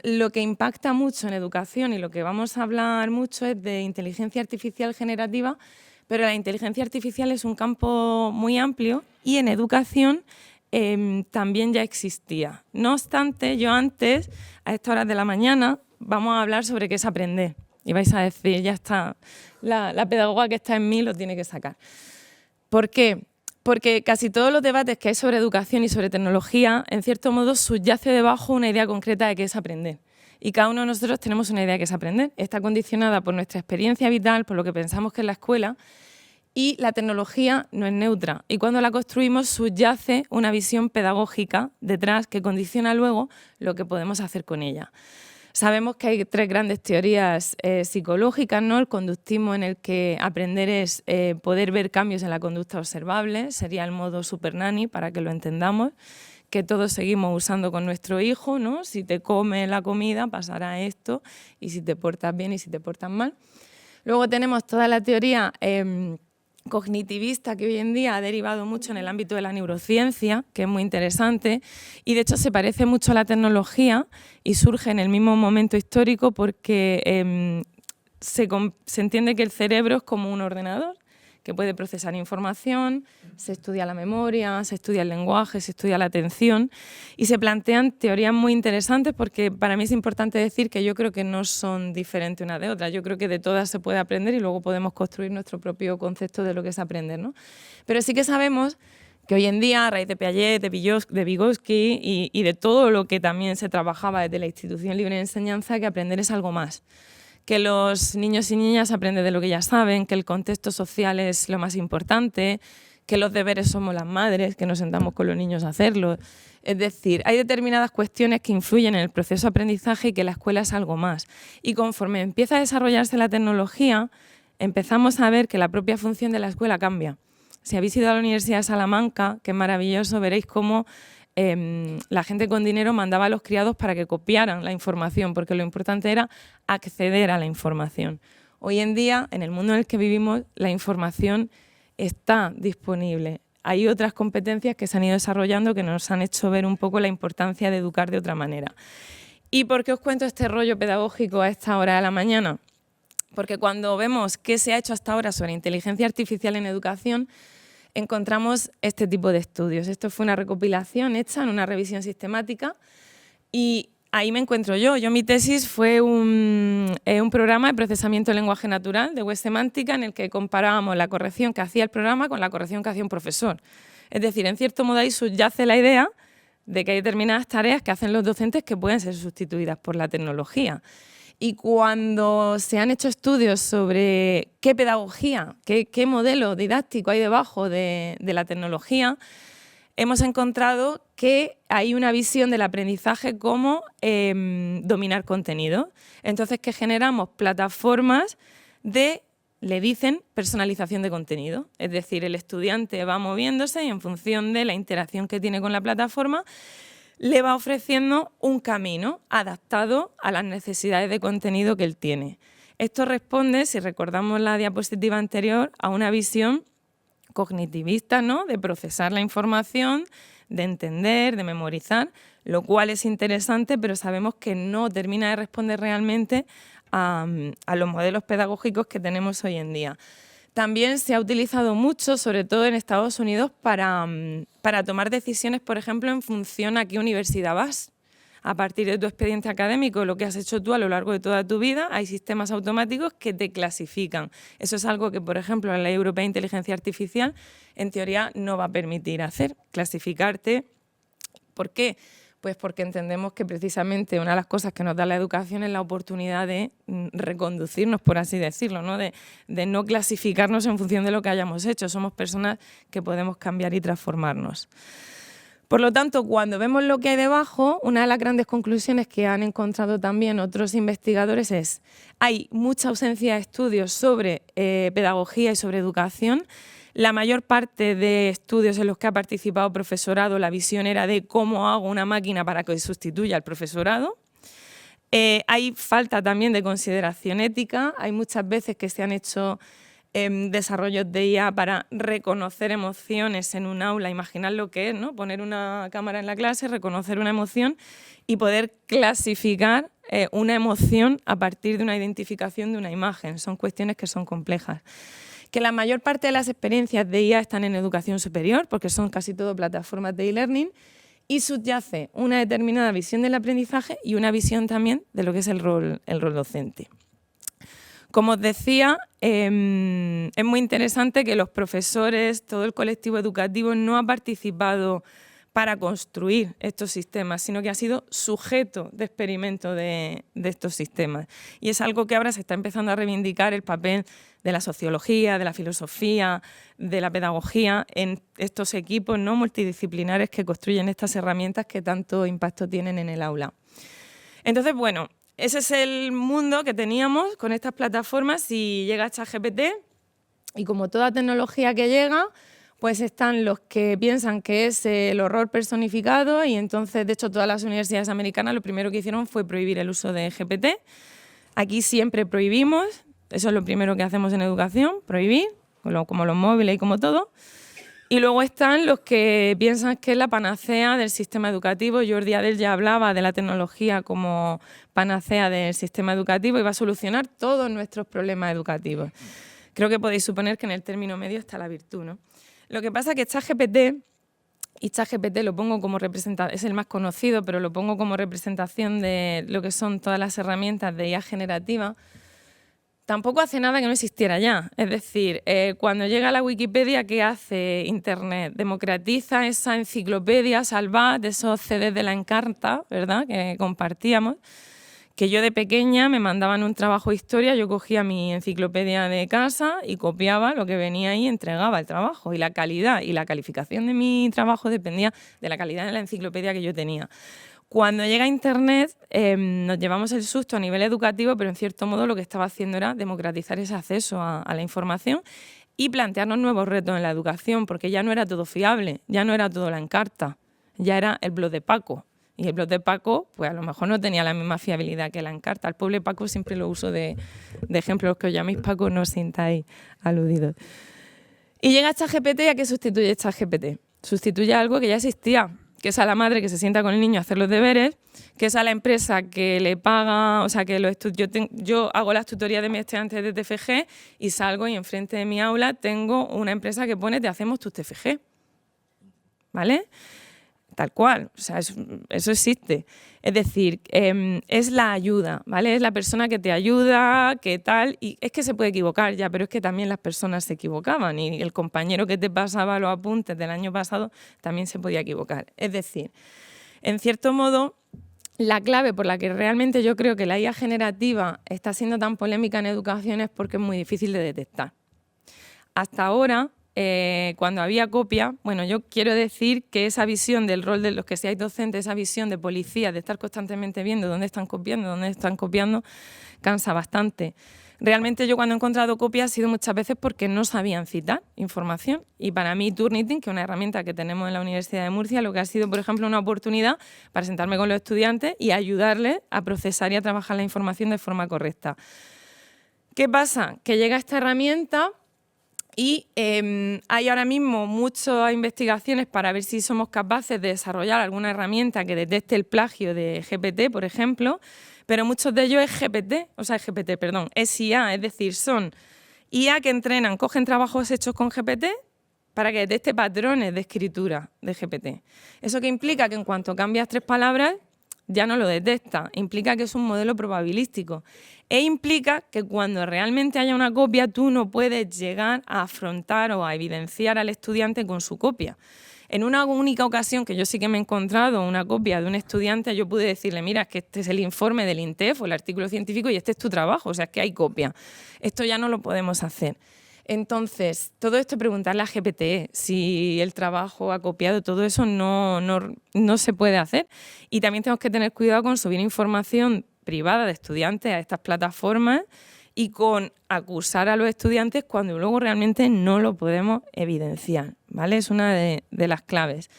lo que impacta mucho en educación y lo que vamos a hablar mucho es de inteligencia artificial generativa, pero la inteligencia artificial es un campo muy amplio y en educación también ya existía. No obstante, yo antes, a estas horas de la mañana, vamos a hablar sobre qué es aprender. Y vais a decir, ya está, la pedagoga que está en mí lo tiene que sacar. ¿Por qué? Porque casi todos los debates que hay sobre educación y sobre tecnología, en cierto modo, subyace debajo una idea concreta de qué es aprender. Y cada uno de nosotros tenemos una idea que es aprender. Está condicionada por nuestra experiencia vital, por lo que pensamos que es la escuela, y la tecnología no es neutra. Y cuando la construimos, subyace una visión pedagógica detrás que condiciona luego lo que podemos hacer con ella. Sabemos que hay 3 grandes teorías psicológicas, ¿no? El conductismo, en el que aprender es poder ver cambios en la conducta observable, sería el modo super nanny, para que lo entendamos, que todos seguimos usando con nuestro hijo, ¿no? Si te comes la comida pasará esto, y si te portas bien y si te portas mal. Luego tenemos toda la teoría cognitivista, que hoy en día ha derivado mucho en el ámbito de la neurociencia, que es muy interesante, y de hecho se parece mucho a la tecnología y surge en el mismo momento histórico porque se entiende que el cerebro es como un ordenador que puede procesar información, se estudia la memoria, se estudia el lenguaje, se estudia la atención y se plantean teorías muy interesantes porque para mí es importante decir que yo creo que no son diferentes una de otra. Yo creo que de todas se puede aprender y luego podemos construir nuestro propio concepto de lo que es aprender, ¿no? Pero sí que sabemos que hoy en día, a raíz de Piaget, de Vygotsky y de todo lo que también se trabajaba desde la institución libre de enseñanza, que aprender es algo más. Que los niños y niñas aprenden de lo que ya saben, que el contexto social es lo más importante, que los deberes somos las madres, que nos sentamos con los niños a hacerlo. Es decir, hay determinadas cuestiones que influyen en el proceso de aprendizaje y que la escuela es algo más. Y conforme empieza a desarrollarse la tecnología, empezamos a ver que la propia función de la escuela cambia. Si habéis ido a la Universidad de Salamanca, que es maravilloso, veréis cómo la gente con dinero mandaba a los criados para que copiaran la información, porque lo importante era acceder a la información. Hoy en día, en el mundo en el que vivimos, la información está disponible. Hay otras competencias que se han ido desarrollando que nos han hecho ver un poco la importancia de educar de otra manera. ¿Y por qué os cuento este rollo pedagógico a esta hora de la mañana? Porque cuando vemos qué se ha hecho hasta ahora sobre inteligencia artificial en educación, encontramos este tipo de estudios. Esto fue una recopilación hecha en una revisión sistemática y ahí me encuentro yo. Mi tesis fue un programa de procesamiento de lenguaje natural de Web Semántica en el que comparábamos la corrección que hacía el programa con la corrección que hacía un profesor. Es decir, en cierto modo ahí subyace la idea de que hay determinadas tareas que hacen los docentes que pueden ser sustituidas por la tecnología. Y cuando se han hecho estudios sobre qué pedagogía, qué modelo didáctico hay debajo de la tecnología, hemos encontrado que hay una visión del aprendizaje como dominar contenido. Entonces, que generamos plataformas le dicen personalización de contenido. Es decir, el estudiante va moviéndose y en función de la interacción que tiene con la plataforma, le va ofreciendo un camino adaptado a las necesidades de contenido que él tiene. Esto responde, si recordamos la diapositiva anterior, a una visión cognitivista, ¿no? De procesar la información, de entender, de memorizar, lo cual es interesante, pero sabemos que no termina de responder realmente a los modelos pedagógicos que tenemos hoy en día. También se ha utilizado mucho, sobre todo en Estados Unidos, para tomar decisiones, por ejemplo, en función a qué universidad vas. A partir de tu expediente académico, lo que has hecho tú a lo largo de toda tu vida, hay sistemas automáticos que te clasifican. Eso es algo que, por ejemplo, la Ley Europea de Inteligencia Artificial, en teoría, no va a permitir hacer, clasificarte. ¿Por qué? Pues porque entendemos que precisamente una de las cosas que nos da la educación es la oportunidad de reconducirnos, por así decirlo, ¿no? De no clasificarnos en función de lo que hayamos hecho. Somos personas que podemos cambiar y transformarnos. Por lo tanto, cuando vemos lo que hay debajo, una de las grandes conclusiones que han encontrado también otros investigadores es hay mucha ausencia de estudios sobre pedagogía y sobre educación. La mayor parte de estudios en los que ha participado profesorado, la visión era de cómo hago una máquina para que sustituya al profesorado. Hay falta también de consideración ética. Hay muchas veces que se han hecho desarrollos de IA para reconocer emociones en un aula. Imaginar lo que es, ¿no? Poner una cámara en la clase, reconocer una emoción y poder clasificar una emoción a partir de una identificación de una imagen. Son cuestiones que son complejas. Que la mayor parte de las experiencias de IA están en educación superior, porque son casi todo plataformas de e-learning, y subyace una determinada visión del aprendizaje y una visión también de lo que es el rol docente. Como os decía, es muy interesante que los profesores, todo el colectivo educativo no ha participado para construir estos sistemas, sino que ha sido sujeto de experimento de estos sistemas. Y es algo que ahora se está empezando a reivindicar el papel de la sociología, de la filosofía, de la pedagogía en estos equipos, ¿no?, multidisciplinares que construyen estas herramientas que tanto impacto tienen en el aula. Entonces, bueno, ese es el mundo que teníamos con estas plataformas y llega ChatGPT y como toda tecnología que llega, pues están los que piensan que es el horror personificado y entonces, de hecho, todas las universidades americanas lo primero que hicieron fue prohibir el uso de GPT. Aquí siempre prohibimos, eso es lo primero que hacemos en educación, prohibir, como los móviles y como todo. Y luego están los que piensan que es la panacea del sistema educativo. Jordi Adel ya hablaba de la tecnología como panacea del sistema educativo y va a solucionar todos nuestros problemas educativos. Creo que podéis suponer que en el término medio está la virtud, ¿no? Lo que pasa es que ChatGPT, y ChatGPT lo pongo como representación, es el más conocido, pero lo pongo como representación de lo que son todas las herramientas de IA generativa, tampoco hace nada que no existiera ya. Es decir, cuando llega a la Wikipedia, ¿qué hace Internet? Democratiza esa enciclopedia salvada de esos CDs de la Encarta, ¿verdad?, que compartíamos, que yo de pequeña me mandaban un trabajo de historia, yo cogía mi enciclopedia de casa y copiaba lo que venía ahí y entregaba el trabajo. Y la calidad y la calificación de mi trabajo dependía de la calidad de la enciclopedia que yo tenía. Cuando llega Internet nos llevamos el susto a nivel educativo, pero en cierto modo lo que estaba haciendo era democratizar ese acceso a la información y plantearnos nuevos retos en la educación, porque ya no era todo fiable, ya no era todo la Encarta, ya era el blog de Paco. Y el blog de Paco, pues a lo mejor no tenía la misma fiabilidad que la Encarta. El pobre Paco siempre lo uso de ejemplo, los que os llaméis Paco no os sintáis aludidos. Y llega ChatGPT, ¿a qué sustituye ChatGPT? Sustituye algo que ya existía, que es a la madre que se sienta con el niño a hacer los deberes, que es a la empresa que le paga, o sea, que yo hago las tutorías de mis estudiantes de TFG y salgo y enfrente de mi aula tengo una empresa que pone te hacemos tus TFG, ¿vale? Tal cual, o sea, eso existe. Es decir, es la ayuda, ¿vale? Es la persona que te ayuda, que tal, y es que se puede equivocar ya, pero es que también las personas se equivocaban y el compañero que te pasaba los apuntes del año pasado también se podía equivocar. Es decir, en cierto modo, la clave por la que realmente yo creo que la IA generativa está siendo tan polémica en educación es porque es muy difícil de detectar. Hasta ahora, cuando había copia, bueno, yo quiero decir que esa visión del rol de los que seáis docentes, esa visión de policía, de estar constantemente viendo dónde están copiando, cansa bastante. Realmente yo cuando he encontrado copias ha sido muchas veces porque no sabían citar información y para mí Turnitin, que es una herramienta que tenemos en la Universidad de Murcia, lo que ha sido, por ejemplo, una oportunidad para sentarme con los estudiantes y ayudarles a procesar y a trabajar la información de forma correcta. ¿Qué pasa? Que llega esta herramienta y hay ahora mismo muchas investigaciones para ver si somos capaces de desarrollar alguna herramienta que detecte el plagio de GPT, por ejemplo, pero muchos de ellos es IA, es decir, son IA que entrenan, cogen trabajos hechos con GPT para que detecte patrones de escritura de GPT. ¿Eso qué implica? Que en cuanto cambias 3 palabras, ya no lo detecta, implica que es un modelo probabilístico e implica que cuando realmente haya una copia tú no puedes llegar a afrontar o a evidenciar al estudiante con su copia. En una única ocasión que yo sí que me he encontrado una copia de un estudiante, yo pude decirle, mira, es que este es el informe del INTEF o el artículo científico y este es tu trabajo, o sea, es que hay copia. Esto ya no lo podemos hacer. Entonces, todo esto preguntarle a GPT si el trabajo ha copiado, todo eso no se puede hacer. Y también tenemos que tener cuidado con subir información privada de estudiantes a estas plataformas y con acusar a los estudiantes cuando luego realmente no lo podemos evidenciar, ¿vale? Es una de las claves.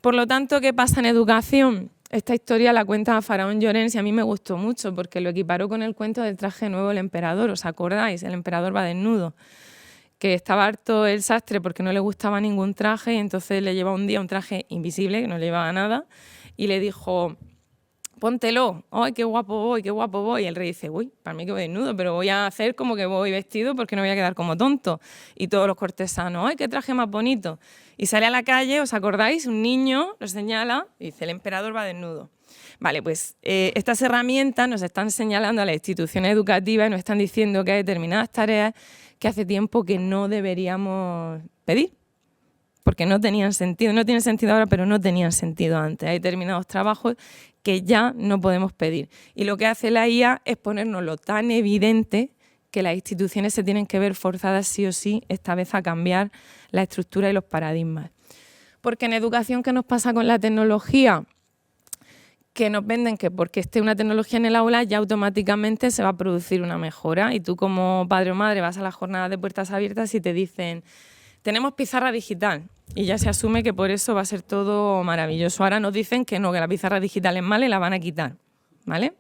Por lo tanto, ¿qué pasa en educación? Esta historia la cuenta Faraón Llorens y a mí me gustó mucho porque lo equiparó con el cuento del traje nuevo del emperador. ¿Os acordáis? El emperador va desnudo, que estaba harto el sastre porque no le gustaba ningún traje y entonces le llevaba un día un traje invisible, que no le llevaba nada, y le dijo, póntelo, ¡ay, qué guapo voy, qué guapo voy! Y el rey dice, uy, para mí que voy desnudo, pero voy a hacer como que voy vestido porque no voy a quedar como tonto. Y todos los cortesanos, ¡ay, qué traje más bonito! Y sale a la calle, ¿os acordáis? Un niño lo señala y dice, el emperador va desnudo. Vale, pues estas herramientas nos están señalando a las instituciones educativas y nos están diciendo que hay determinadas tareas que hace tiempo que no deberíamos pedir, porque no tenían sentido. No tienen sentido ahora, pero no tenían sentido antes. Hay determinados trabajos que ya no podemos pedir. Y lo que hace la IA es ponérnoslo tan evidente que las instituciones se tienen que ver forzadas sí o sí, esta vez a cambiar la estructura y los paradigmas. Porque en educación, ¿qué nos pasa con la tecnología? Que nos venden que porque esté una tecnología en el aula ya automáticamente se va a producir una mejora. Y tú como padre o madre vas a las jornadas de puertas abiertas y te dicen, tenemos pizarra digital. Y ya se asume que por eso va a ser todo maravilloso. Ahora nos dicen que no, que la pizarra digital es mala y la van a quitar, ¿vale?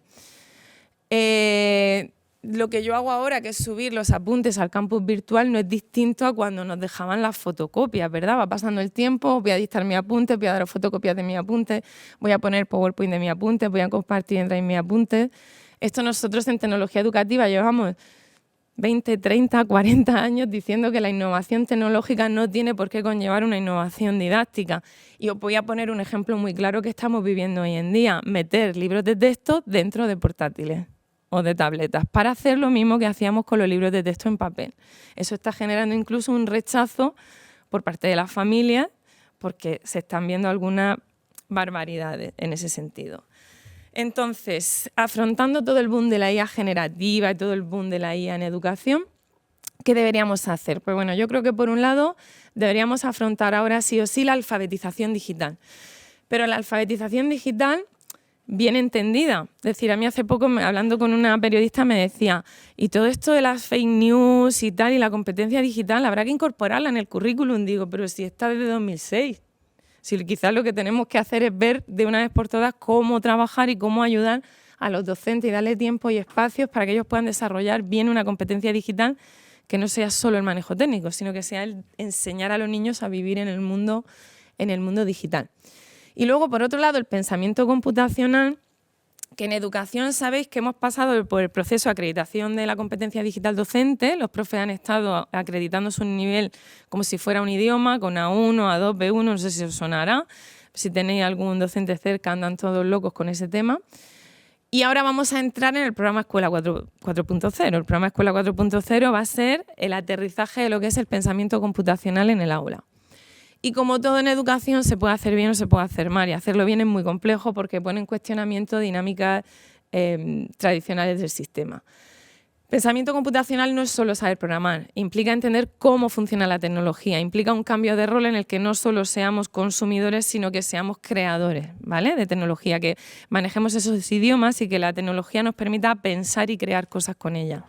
Lo que yo hago ahora, que es subir los apuntes al campus virtual, no es distinto a cuando nos dejaban las fotocopias, ¿verdad? Va pasando el tiempo, voy a dictar mis apuntes, voy a dar fotocopias de mis apuntes, voy a poner PowerPoint de mis apuntes, voy a compartir en Drive mis apuntes. Esto nosotros en tecnología educativa llevamos 20, 30, 40 años diciendo que la innovación tecnológica no tiene por qué conllevar una innovación didáctica. Y os voy a poner un ejemplo muy claro que estamos viviendo hoy en día, meter libros de texto dentro de portátiles o de tabletas, para hacer lo mismo que hacíamos con los libros de texto en papel. Eso está generando incluso un rechazo por parte de las familias, porque se están viendo algunas barbaridades en ese sentido. Entonces, afrontando todo el boom de la IA generativa y todo el boom de la IA en educación, ¿qué deberíamos hacer? Pues bueno, yo creo que por un lado deberíamos afrontar ahora sí o sí la alfabetización digital. Pero la alfabetización digital bien entendida. Es decir, a mí hace poco, hablando con una periodista, me decía, y todo esto de las fake news y tal, y la competencia digital, habrá que incorporarla en el currículum. Digo, pero si está desde 2006. Si quizás lo que tenemos que hacer es ver de una vez por todas cómo trabajar y cómo ayudar a los docentes y darle tiempo y espacios para que ellos puedan desarrollar bien una competencia digital que no sea solo el manejo técnico, sino que sea el enseñar a los niños a vivir en el mundo digital. Y luego, por otro lado, el pensamiento computacional, que en educación sabéis que hemos pasado por el proceso de acreditación de la competencia digital docente. Los profes han estado acreditando su nivel como si fuera un idioma, con A1, A2, B1, no sé si os sonará. Si tenéis algún docente cerca, andan todos locos con ese tema. Y ahora vamos a entrar en el programa Escuela 4.0. El programa Escuela 4.0 va a ser el aterrizaje de lo que es el pensamiento computacional en el aula. Y como todo en educación, se puede hacer bien o se puede hacer mal. Y hacerlo bien es muy complejo porque pone en cuestionamiento dinámicas tradicionales del sistema. Pensamiento computacional no es solo saber programar, implica entender cómo funciona la tecnología, implica un cambio de rol en el que no solo seamos consumidores, sino que seamos creadores, ¿vale?, de tecnología, que manejemos esos idiomas y que la tecnología nos permita pensar y crear cosas con ella.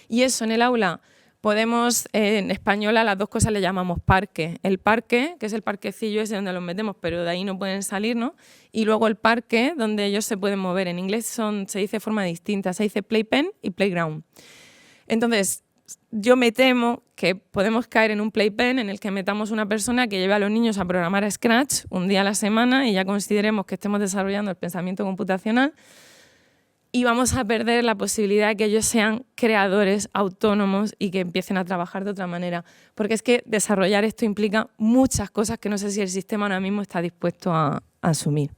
Y eso en el aula podemos, en español a las dos cosas le llamamos parque. El parque, que es el parquecillo ese donde los metemos, pero de ahí no pueden salir, ¿no? Y luego el parque, donde ellos se pueden mover. En inglés se dice de forma distinta, se dice playpen y playground. Entonces, yo me temo que podemos caer en un playpen en el que metamos una persona que lleve a los niños a programar a Scratch un día a la semana y ya consideremos que estemos desarrollando el pensamiento computacional, y vamos a perder la posibilidad de que ellos sean creadores autónomos y que empiecen a trabajar de otra manera. Porque es que desarrollar esto implica muchas cosas que no sé si el sistema ahora mismo está dispuesto a asumir.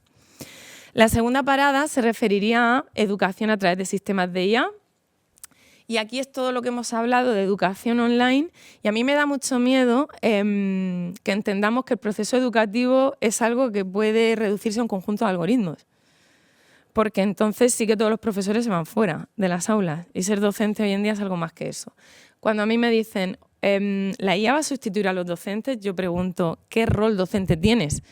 La segunda parada se referiría a educación a través de sistemas de IA. Y aquí es todo lo que hemos hablado de educación online. Y a mí me da mucho miedo que entendamos que el proceso educativo es algo que puede reducirse a un conjunto de algoritmos. Porque entonces sí que todos los profesores se van fuera de las aulas y ser docente hoy en día es algo más que eso. Cuando a mí me dicen, ¿la IA va a sustituir a los docentes? Yo pregunto, ¿qué rol docente tienes?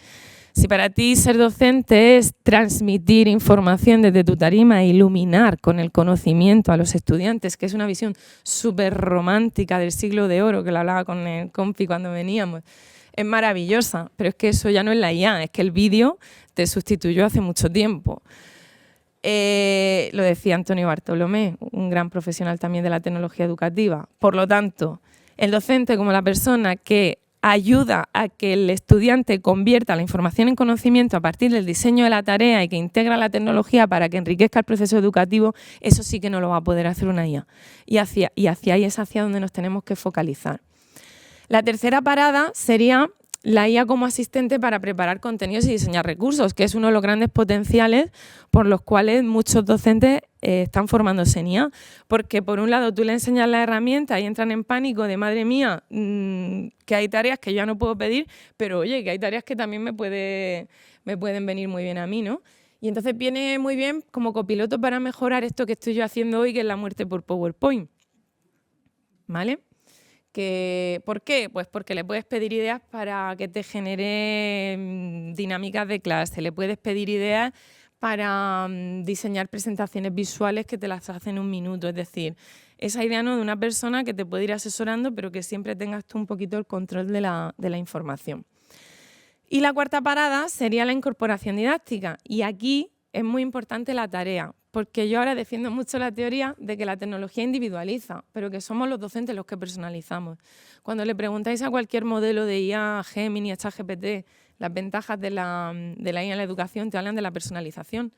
Si para ti ser docente es transmitir información desde tu tarima e iluminar con el conocimiento a los estudiantes, que es una visión súper romántica del siglo de oro, que lo hablaba con el compi cuando veníamos, es maravillosa, pero es que eso ya no es la IA, es que el vídeo te sustituyó hace mucho tiempo. Lo decía Antonio Bartolomé, un gran profesional también de la tecnología educativa. Por lo tanto, el docente como la persona que ayuda a que el estudiante convierta la información en conocimiento a partir del diseño de la tarea y que integra la tecnología para que enriquezca el proceso educativo, eso sí que no lo va a poder hacer una IA. Y hacia ahí es hacia donde nos tenemos que focalizar. La tercera parada sería la IA como asistente para preparar contenidos y diseñar recursos, que es uno de los grandes potenciales por los cuales muchos docentes están formándose en IA. Porque por un lado tú le enseñas la herramienta y entran en pánico de madre mía, que hay tareas que yo ya no puedo pedir, pero oye, que hay tareas que también me pueden venir muy bien a mí, ¿no? Y entonces viene muy bien como copiloto para mejorar esto que estoy yo haciendo hoy, que es la muerte por PowerPoint. ¿Vale? ¿Por qué? Pues porque le puedes pedir ideas para que te genere dinámicas de clase, le puedes pedir ideas para diseñar presentaciones visuales que te las hacen en un minuto. Es decir, esa idea no de una persona que te puede ir asesorando, pero que siempre tengas tú un poquito el control de la información. Y la cuarta parada sería la incorporación didáctica. Y aquí es muy importante la tarea, porque yo ahora defiendo mucho la teoría de que la tecnología individualiza, pero que somos los docentes los que personalizamos. Cuando le preguntáis a cualquier modelo de IA, Gemini, ChatGPT, las ventajas de la IA en la educación, te hablan de la personalización.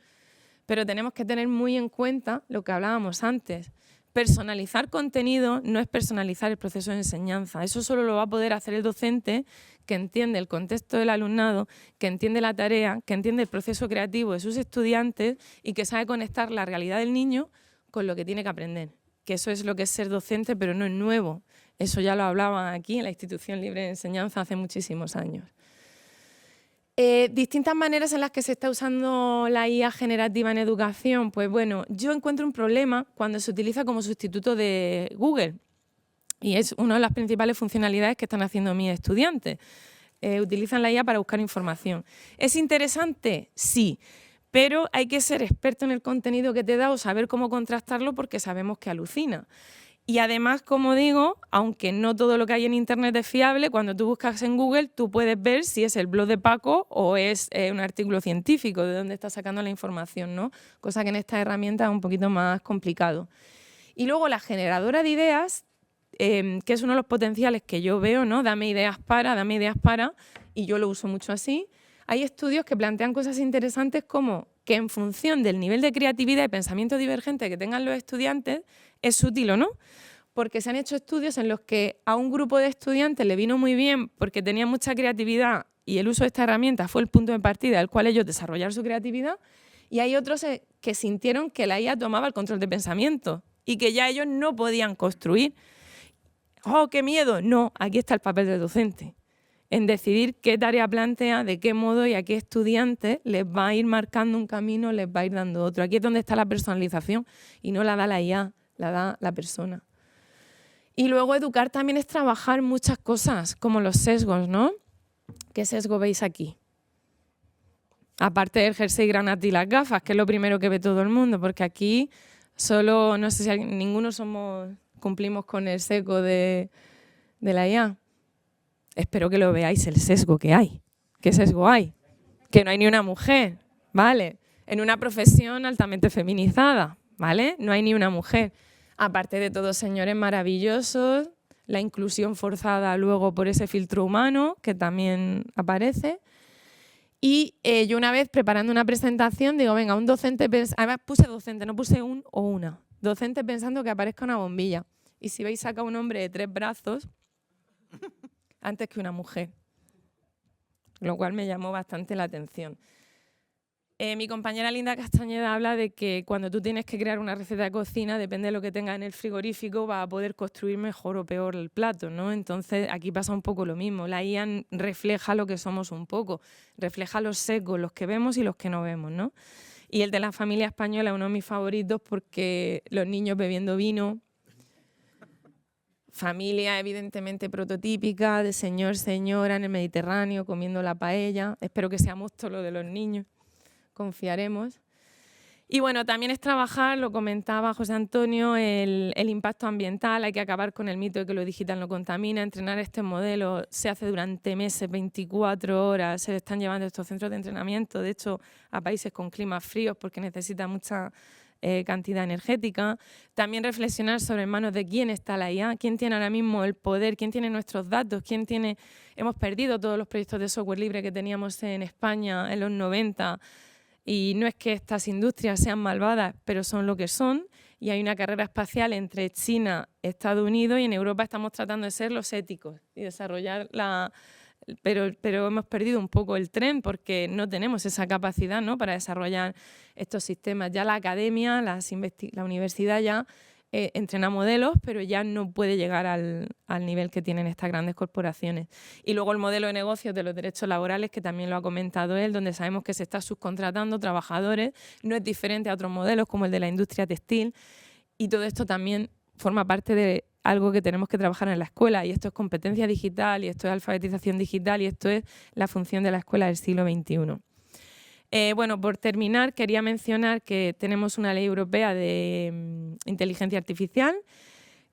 Pero tenemos que tener muy en cuenta lo que hablábamos antes. Personalizar contenido no es personalizar el proceso de enseñanza. Eso solo lo va a poder hacer el docente que entiende el contexto del alumnado, que entiende la tarea, que entiende el proceso creativo de sus estudiantes y que sabe conectar la realidad del niño con lo que tiene que aprender. Que eso es lo que es ser docente, pero no es nuevo. Eso ya lo hablaban aquí en la Institución Libre de Enseñanza hace muchísimos años. Distintas maneras en las que se está usando la IA generativa en educación. Pues bueno, yo encuentro un problema cuando se utiliza como sustituto de Google. Y es una de las principales funcionalidades que están haciendo mis estudiantes. Utilizan la IA para buscar información. ¿Es interesante? Sí. Pero hay que ser experto en el contenido que te da o saber cómo contrastarlo porque sabemos que alucina. Y además, como digo, aunque no todo lo que hay en Internet es fiable, cuando tú buscas en Google, tú puedes ver si es el blog de Paco o es un artículo científico, de dónde está sacando la información, ¿no? Cosa que en esta herramienta es un poquito más complicado. Y luego la generadora de ideas, que es uno de los potenciales que yo veo, ¿no? Dame ideas para, y yo lo uso mucho así. Hay estudios que plantean cosas interesantes como que en función del nivel de creatividad y pensamiento divergente que tengan los estudiantes, es útil o no. Porque se han hecho estudios en los que a un grupo de estudiantes le vino muy bien porque tenía mucha creatividad y el uso de esta herramienta fue el punto de partida al cual ellos desarrollaron su creatividad, y hay otros que sintieron que la IA tomaba el control de pensamiento y que ya ellos no podían construir. ¡Oh, qué miedo! No, aquí está el papel del docente, en decidir qué tarea plantea, de qué modo y a qué estudiantes les va a ir marcando un camino, les va a ir dando otro. Aquí es donde está la personalización y no la da la IA, la da la persona. Y luego educar también es trabajar muchas cosas, como los sesgos, ¿no? ¿Qué sesgo veis aquí? Aparte del jersey granate y las gafas, que es lo primero que ve todo el mundo, porque aquí solo, no sé si ninguno cumplimos con el sesgo de la IA. Espero que lo veáis, el sesgo que hay. ¿Qué sesgo hay? Que no hay ni una mujer, ¿vale? En una profesión altamente feminizada, ¿vale? No hay ni una mujer. Aparte de todos señores maravillosos, la inclusión forzada luego por ese filtro humano, que también aparece. Y yo una vez preparando una presentación digo, venga, un docente, además puse docente, no puse un o una. Docente pensando que aparezca una bombilla. Y si veis, saca un hombre de 3 brazos antes que una mujer, lo cual me llamó bastante la atención. Mi compañera Linda Castañeda habla de que cuando tú tienes que crear una receta de cocina, depende de lo que tengas en el frigorífico, vas a poder construir mejor o peor el plato, ¿no? Entonces aquí pasa un poco lo mismo. La IA refleja lo que somos un poco, refleja los sesgos, los que vemos y los que no vemos, ¿no? Y el de la familia española es uno de mis favoritos porque los niños bebiendo vino, familia evidentemente prototípica de señor, señora en el Mediterráneo comiendo la paella. Espero que seamos todos los de los niños. Confiaremos. Y bueno, también es trabajar, lo comentaba José Antonio, el impacto ambiental. Hay que acabar con el mito de que lo digital no contamina. Entrenar este modelo se hace durante meses, 24 horas. Se están llevando estos centros de entrenamiento, de hecho, a países con climas fríos porque necesita mucha cantidad energética. También reflexionar sobre en manos de quién está la IA, quién tiene ahora mismo el poder, quién tiene nuestros datos, quién tiene... Hemos perdido todos los proyectos de software libre que teníamos en España en los 90. Y no es que estas industrias sean malvadas, pero son lo que son. Y hay una carrera espacial entre China, Estados Unidos y en Europa estamos tratando de ser los éticos y desarrollar pero hemos perdido un poco el tren porque no tenemos esa capacidad, ¿no?, para desarrollar estos sistemas. Ya la academia, la universidad ya entrena modelos, pero ya no puede llegar al nivel que tienen estas grandes corporaciones. Y luego el modelo de negocios de los derechos laborales, que también lo ha comentado él, donde sabemos que se está subcontratando trabajadores, no es diferente a otros modelos como el de la industria textil, y todo esto también forma parte de algo que tenemos que trabajar en la escuela, y esto es competencia digital, y esto es alfabetización digital, y esto es la función de la escuela del siglo XXI. Bueno, por terminar, quería mencionar que tenemos una ley europea de inteligencia artificial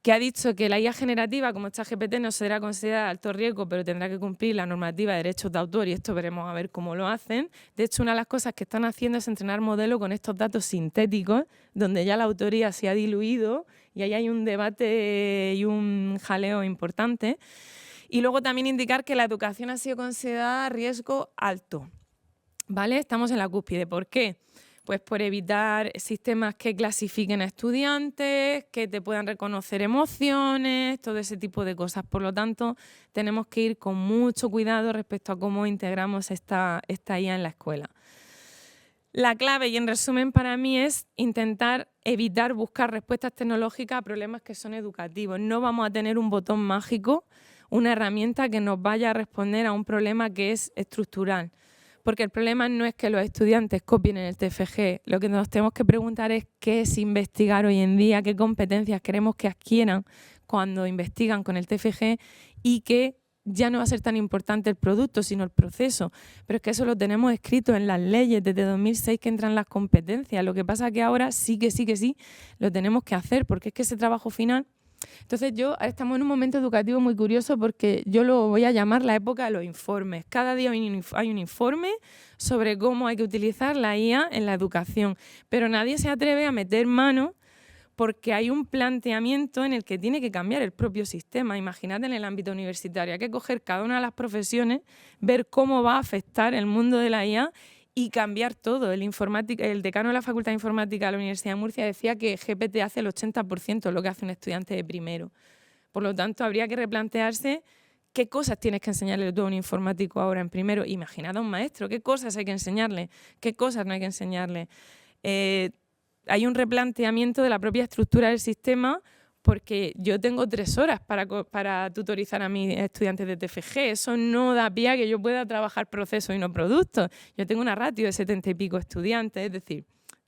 que ha dicho que la IA generativa, como ChatGPT, no será considerada de alto riesgo, pero tendrá que cumplir la normativa de derechos de autor, y esto veremos a ver cómo lo hacen. De hecho, una de las cosas que están haciendo es entrenar modelos con estos datos sintéticos, donde ya la autoría se ha diluido y ahí hay un debate y un jaleo importante. Y luego también indicar que la educación ha sido considerada riesgo alto, ¿vale? Estamos en la cúspide. ¿Por qué? Pues por evitar sistemas que clasifiquen a estudiantes, que te puedan reconocer emociones, todo ese tipo de cosas. Por lo tanto, tenemos que ir con mucho cuidado respecto a cómo integramos esta IA en la escuela. La clave, y en resumen para mí, es intentar evitar buscar respuestas tecnológicas a problemas que son educativos. No vamos a tener un botón mágico, una herramienta que nos vaya a responder a un problema que es estructural. Porque el problema no es que los estudiantes copien en el TFG, lo que nos tenemos que preguntar es qué es investigar hoy en día, qué competencias queremos que adquieran cuando investigan con el TFG, y que ya no va a ser tan importante el producto, sino el proceso. Pero es que eso lo tenemos escrito en las leyes desde 2006 que entran las competencias. Lo que pasa es que ahora sí, lo tenemos que hacer, porque es que ese trabajo final... Entonces estamos en un momento educativo muy curioso, porque yo lo voy a llamar la época de los informes. Cada día hay un informe sobre cómo hay que utilizar la IA en la educación, pero nadie se atreve a meter mano porque hay un planteamiento en el que tiene que cambiar el propio sistema. Imagínate en el ámbito universitario, hay que coger cada una de las profesiones, ver cómo va a afectar el mundo de la IA y cambiar todo. El decano de la Facultad de Informática de la Universidad de Murcia decía que GPT hace el 80% de lo que hace un estudiante de primero. Por lo tanto, habría que replantearse qué cosas tienes que enseñarle tú a un informático ahora en primero. Imaginad a un maestro, qué cosas hay que enseñarle, qué cosas no hay que enseñarle. Hay un replanteamiento de la propia estructura del sistema, porque yo tengo 3 horas para tutorizar a mis estudiantes de TFG. Eso no da pie a que yo pueda trabajar procesos y no productos. Yo tengo una ratio de 70 y pico estudiantes, es decir,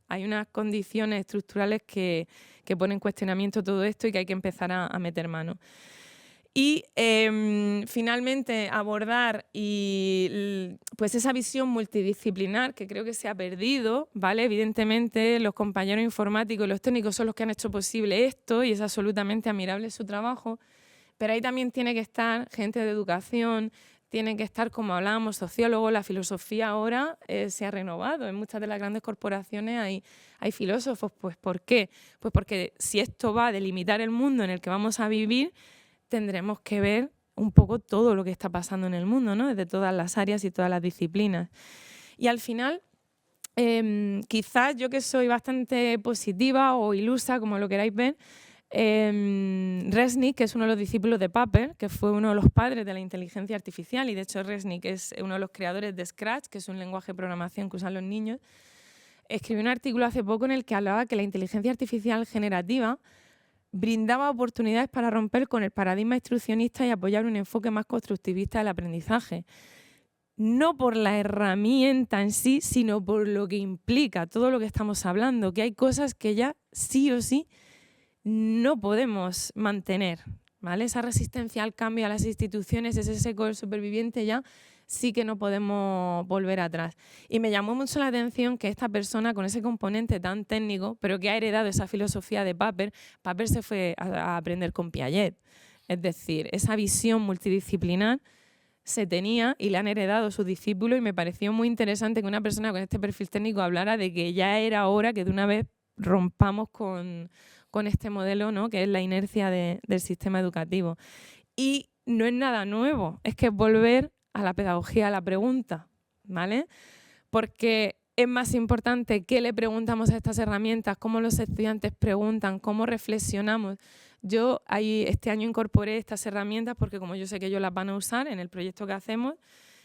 hay unas condiciones estructurales que ponen en cuestionamiento todo esto y que hay que empezar a meter mano. Y finalmente abordar pues esa visión multidisciplinar que creo que se ha perdido, ¿vale? Evidentemente los compañeros informáticos y los técnicos son los que han hecho posible esto y es absolutamente admirable su trabajo, pero ahí también tiene que estar gente de educación, tiene que estar, como hablábamos, sociólogos. La filosofía ahora se ha renovado. En muchas de las grandes corporaciones hay filósofos. Pues ¿por qué? Pues porque si esto va a delimitar el mundo en el que vamos a vivir, tendremos que ver un poco todo lo que está pasando en el mundo, ¿no? Desde todas las áreas y todas las disciplinas. Y al final, quizás yo, que soy bastante positiva o ilusa, como lo queráis ver, Resnick, que es uno de los discípulos de Papert, que fue uno de los padres de la inteligencia artificial, y de hecho Resnick es uno de los creadores de Scratch, que es un lenguaje de programación que usan los niños, escribió un artículo hace poco en el que hablaba que la inteligencia artificial generativa brindaba oportunidades para romper con el paradigma instruccionista y apoyar un enfoque más constructivista del aprendizaje. No por la herramienta en sí, sino por lo que implica todo lo que estamos hablando, que hay cosas que ya sí o sí no podemos mantener, ¿vale? Esa resistencia al cambio a las instituciones, ese seco del superviviente, ya sí que no podemos volver atrás. Y me llamó mucho la atención que esta persona, con ese componente tan técnico, pero que ha heredado esa filosofía de Papert se fue a aprender con Piaget. Es decir, esa visión multidisciplinar se tenía y le han heredado sus discípulos, y me pareció muy interesante que una persona con este perfil técnico hablara de que ya era hora que de una vez rompamos con este modelo, ¿no?, que es la inercia del sistema educativo. Y no es nada nuevo, es que es volver a la pedagogía, a la pregunta, ¿vale? Porque es más importante qué le preguntamos a estas herramientas, cómo los estudiantes preguntan, cómo reflexionamos. Yo este año incorporé estas herramientas porque como yo sé que ellos las van a usar en el proyecto que hacemos,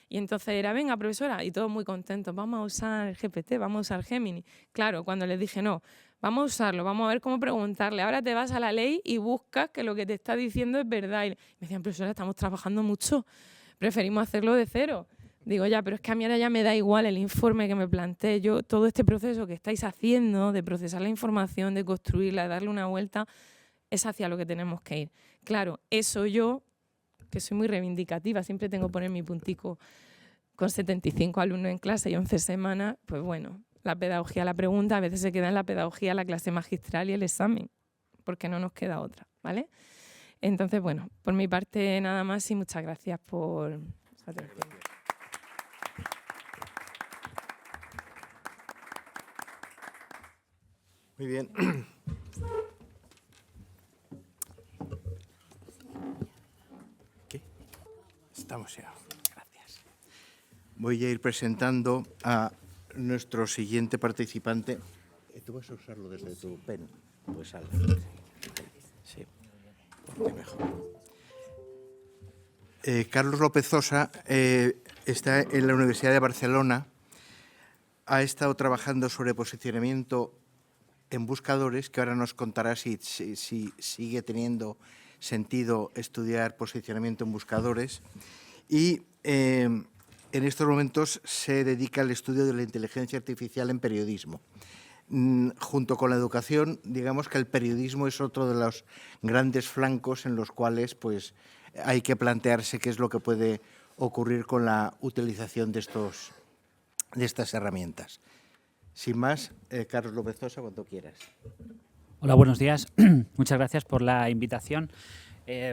y entonces era, venga, profesora, y todos muy contentos, vamos a usar el GPT, vamos a usar Gemini. Claro, cuando les dije, no, vamos a usarlo, vamos a ver cómo preguntarle. Ahora te vas a la ley y buscas que lo que te está diciendo es verdad. Y me decían, profesora, estamos trabajando mucho, preferimos hacerlo de cero. Digo, ya, pero es que a mí ahora ya me da igual el informe que me planteé. Yo, todo este proceso que estáis haciendo de procesar la información, de construirla, de darle una vuelta, es hacia lo que tenemos que ir. Claro, eso yo, que soy muy reivindicativa, siempre tengo que poner mi puntico con 75 alumnos en clase y 11 semanas, pues bueno, la pedagogía, la pregunta, a veces se queda en la pedagogía, la clase magistral y el examen, porque no nos queda otra, ¿vale? Entonces, bueno, por mi parte nada más y muchas gracias por su atención. Muy bien. ¿Qué? Estamos ya. Gracias. Voy a ir presentando a nuestro siguiente participante. ¿Tú vas a usarlo desde tu pen? Pues algo. Sí, porque mejor. Carlos López Sosa está en la Universidad de Barcelona. Ha estado trabajando sobre posicionamiento en buscadores, que ahora nos contará si sigue teniendo sentido estudiar posicionamiento en buscadores. Y en estos momentos se dedica al estudio de la inteligencia artificial en periodismo. Junto con la educación, digamos que el periodismo es otro de los grandes flancos en los cuales pues, hay que plantearse qué es lo que puede ocurrir con la utilización de estas herramientas. Sin más, Carlos López Sosa, cuando quieras. Hola, buenos días. Muchas gracias por la invitación.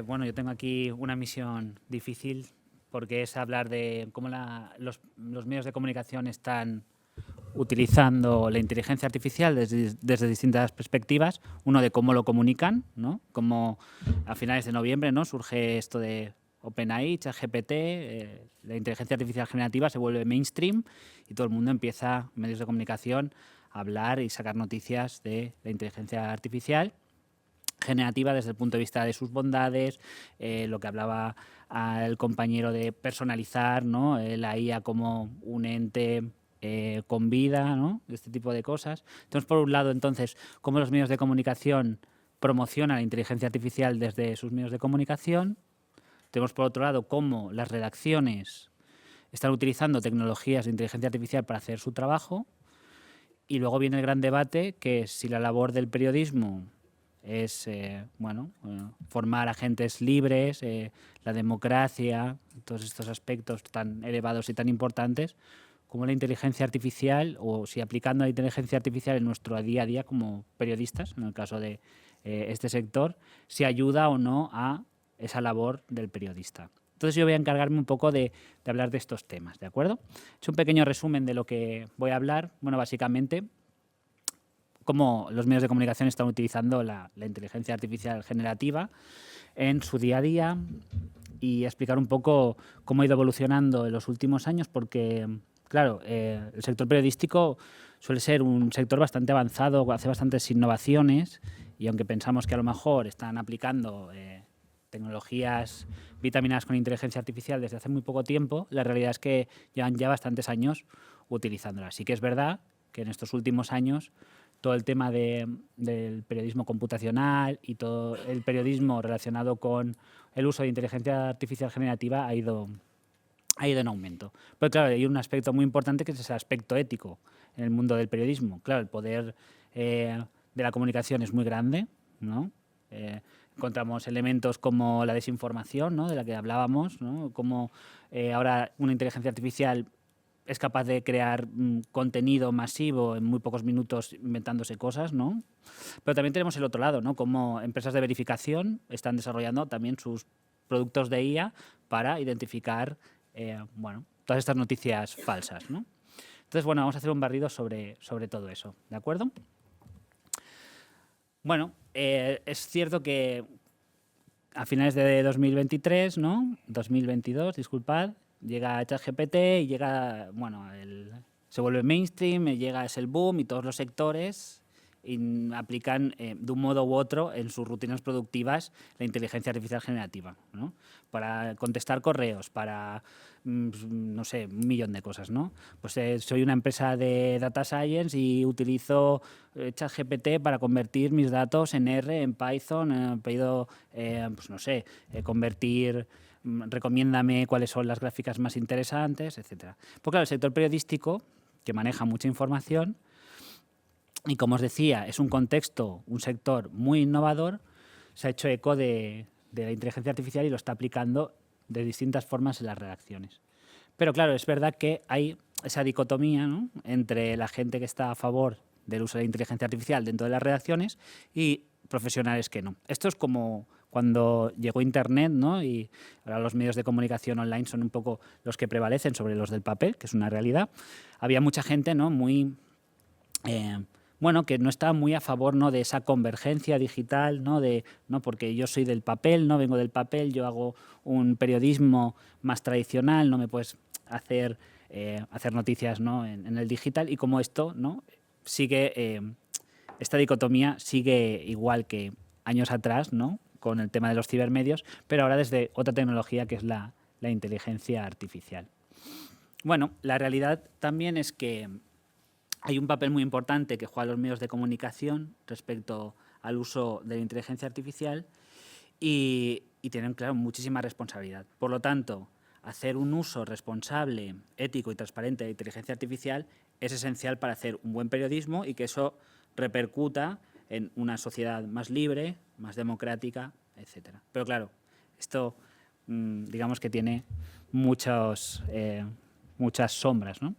Bueno, yo tengo aquí una misión difícil porque es hablar de cómo los medios de comunicación están utilizando la inteligencia artificial desde distintas perspectivas. Uno de cómo lo comunican, ¿no? Como a finales de noviembre, ¿no? Surge esto de OpenAI, ChatGPT, la inteligencia artificial generativa se vuelve mainstream y todo el mundo empieza, medios de comunicación, a hablar y sacar noticias de la inteligencia artificial generativa desde el punto de vista de sus bondades, lo que hablaba el compañero de personalizar, ¿no? La IA como un ente con vida, ¿no? Este tipo de cosas. Entonces, por un lado, entonces, cómo los medios de comunicación promocionan la inteligencia artificial desde sus medios de comunicación. Tenemos, por otro lado, cómo las redacciones están utilizando tecnologías de inteligencia artificial para hacer su trabajo. Y luego viene el gran debate, que es si la labor del periodismo es formar agentes libres, la democracia, todos estos aspectos tan elevados y tan importantes, como la inteligencia artificial, o si aplicando la inteligencia artificial en nuestro día a día como periodistas, en el caso de este sector, si ayuda o no a esa labor del periodista. Entonces yo voy a encargarme un poco de hablar de estos temas, ¿de acuerdo? He hecho un pequeño resumen de lo que voy a hablar. Bueno, básicamente, cómo los medios de comunicación están utilizando la inteligencia artificial generativa en su día a día y explicar un poco cómo ha ido evolucionando en los últimos años, porque, claro, el sector periodístico suele ser un sector bastante avanzado, hace bastantes innovaciones y aunque pensamos que a lo mejor están aplicando tecnologías vitaminadas con inteligencia artificial desde hace muy poco tiempo, la realidad es que llevan ya bastantes años utilizándolas. Sí que es verdad que en estos últimos años todo el tema del periodismo computacional y todo el periodismo relacionado con el uso de inteligencia artificial generativa ha ido en aumento. Pero claro, hay un aspecto muy importante que es ese aspecto ético en el mundo del periodismo. Claro, el poder de la comunicación es muy grande, ¿no? Encontramos elementos como la desinformación, ¿no? De la que hablábamos, ¿no? Como ahora una inteligencia artificial es capaz de crear contenido masivo en muy pocos minutos inventándose cosas, ¿no? Pero también tenemos el otro lado, ¿no? Como empresas de verificación están desarrollando también sus productos de IA para identificar todas estas noticias falsas, ¿no? Entonces, bueno, vamos a hacer un barrido sobre todo eso, ¿de acuerdo? Bueno, es cierto que a finales de 2023, ¿no? 2022, disculpad, llega ChatGPT y llega, se vuelve mainstream, llega, es el boom y todos los sectores aplican de un modo u otro en sus rutinas productivas la inteligencia artificial generativa, ¿no? Para contestar correos, para, no sé, un millón de cosas, ¿no? Pues soy una empresa de data science y utilizo ChatGPT para convertir mis datos en R, en Python, he pedido, pues no sé, convertir, recomiéndame cuáles son las gráficas más interesantes, etcétera. Pues claro, el sector periodístico, que maneja mucha información, y como os decía, es un contexto, un sector muy innovador, se ha hecho eco de la inteligencia artificial y lo está aplicando de distintas formas en las redacciones. Pero claro, es verdad que hay esa dicotomía, ¿no?, entre la gente que está a favor del uso de la inteligencia artificial dentro de las redacciones y profesionales que no. Esto es como cuando llegó Internet, ¿no?, y ahora los medios de comunicación online son un poco los que prevalecen sobre los del papel, que es una realidad. Había mucha gente, ¿no?, muy... bueno, que no estaba muy a favor, ¿no?, de esa convergencia digital, ¿no?, porque yo soy del papel, no vengo del papel, yo hago un periodismo más tradicional, no me puedes hacer noticias, ¿no?, en el digital, y como esto, ¿no?, sigue, esta dicotomía sigue igual que años atrás, ¿no?, con el tema de los cibermedios, pero ahora desde otra tecnología que es la inteligencia artificial. Bueno, la realidad también es que hay un papel muy importante que juegan los medios de comunicación respecto al uso de la inteligencia artificial y tienen, claro, muchísima responsabilidad. Por lo tanto, hacer un uso responsable, ético y transparente de la inteligencia artificial es esencial para hacer un buen periodismo y que eso repercuta en una sociedad más libre, más democrática, etc. Pero claro, esto digamos que tiene muchas sombras, ¿no?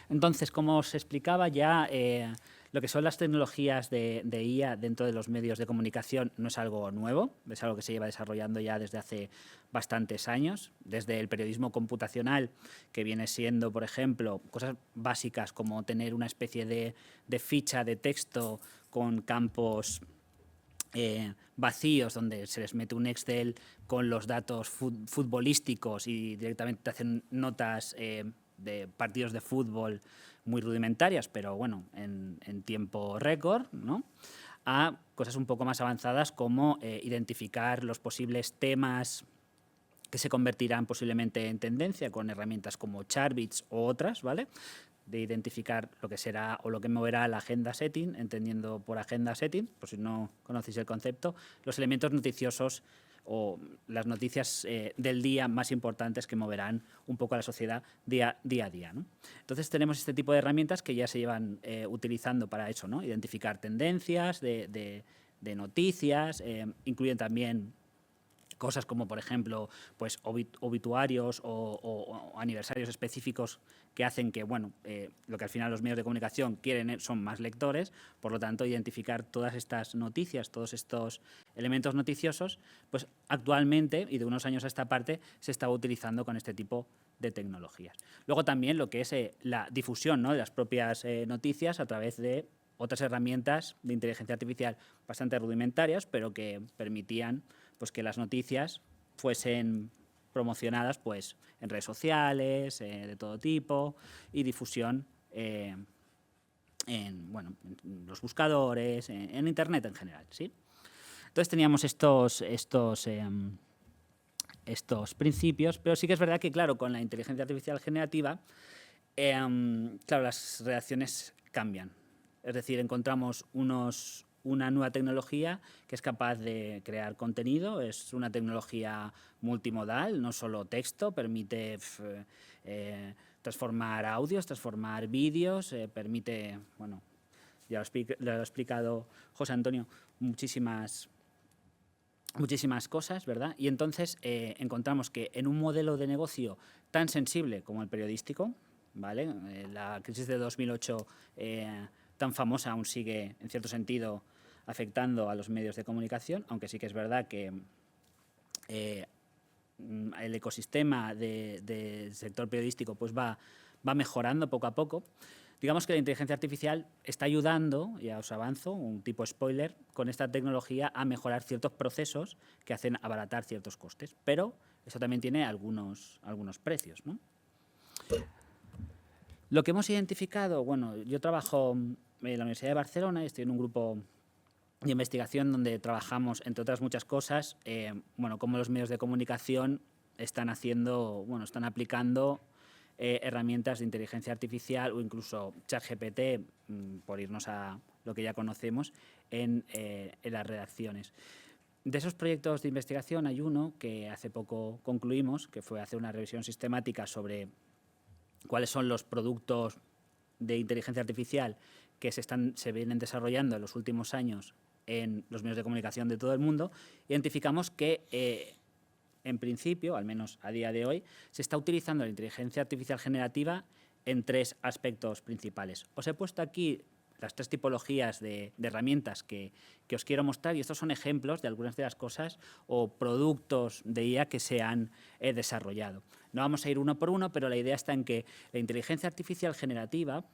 Entonces, como os explicaba ya, lo que son las tecnologías de IA dentro de los medios de comunicación no es algo nuevo, es algo que se lleva desarrollando ya desde hace bastantes años, desde el periodismo computacional, que viene siendo, por ejemplo, cosas básicas como tener una especie de ficha de texto con campos vacíos donde se les mete un Excel con los datos futbolísticos y directamente te hacen notas de partidos de fútbol muy rudimentarias, pero bueno, en tiempo récord, ¿no?, a cosas un poco más avanzadas como identificar los posibles temas que se convertirán posiblemente en tendencia con herramientas como Charbits o otras, ¿vale?, de identificar lo que será o lo que moverá la agenda setting, entendiendo por agenda setting, por si no conocéis el concepto, los elementos noticiosos o las noticias del día más importantes que moverán un poco a la sociedad día a día, ¿no? Entonces tenemos este tipo de herramientas que ya se llevan utilizando para eso, ¿no?, identificar tendencias de noticias, incluyen también cosas como, por ejemplo, pues obituarios o aniversarios específicos que hacen que, bueno, lo que al final los medios de comunicación quieren son más lectores, por lo tanto, identificar todas estas noticias, todos estos elementos noticiosos, pues actualmente, y de unos años a esta parte, se estaba utilizando con este tipo de tecnologías. Luego también lo que es la difusión, ¿no?, de las propias noticias a través de otras herramientas de inteligencia artificial bastante rudimentarias, pero que permitían pues que las noticias fuesen promocionadas pues en redes sociales, de todo tipo, y difusión en los buscadores, en Internet en general, ¿sí? Entonces teníamos estos principios, pero sí que es verdad que, claro, con la inteligencia artificial generativa, claro, las redacciones cambian. Es decir, encontramos una nueva tecnología que es capaz de crear contenido, es una tecnología multimodal, no solo texto, permite transformar audios, transformar vídeos, permite, bueno, ya lo ha explicado José Antonio, muchísimas cosas, ¿verdad? Y entonces encontramos que en un modelo de negocio tan sensible como el periodístico, ¿vale? La crisis de 2008 tan famosa aún sigue, en cierto sentido, afectando a los medios de comunicación, aunque sí que es verdad que el ecosistema del sector periodístico pues va mejorando poco a poco. Digamos que la inteligencia artificial está ayudando, ya os avanzo, un tipo spoiler, con esta tecnología a mejorar ciertos procesos que hacen abaratar ciertos costes, pero eso también tiene algunos precios, ¿no? Lo que hemos identificado, bueno, yo trabajo en la Universidad de Barcelona y estoy en un grupo de investigación donde trabajamos, entre otras muchas cosas, bueno, cómo los medios de comunicación están aplicando herramientas de inteligencia artificial o incluso ChatGPT, por irnos a lo que ya conocemos, en las redacciones. De esos proyectos de investigación hay uno que hace poco concluimos, que fue hacer una revisión sistemática sobre cuáles son los productos de inteligencia artificial que se vienen desarrollando en los últimos años en los medios de comunicación de todo el mundo. Identificamos que, en principio, al menos a día de hoy, se está utilizando la inteligencia artificial generativa en 3 aspectos principales. Os he puesto aquí las 3 tipologías de herramientas que os quiero mostrar, y estos son ejemplos de algunas de las cosas o productos de IA que se han desarrollado. No vamos a ir uno por uno, pero la idea está en que la inteligencia artificial generativa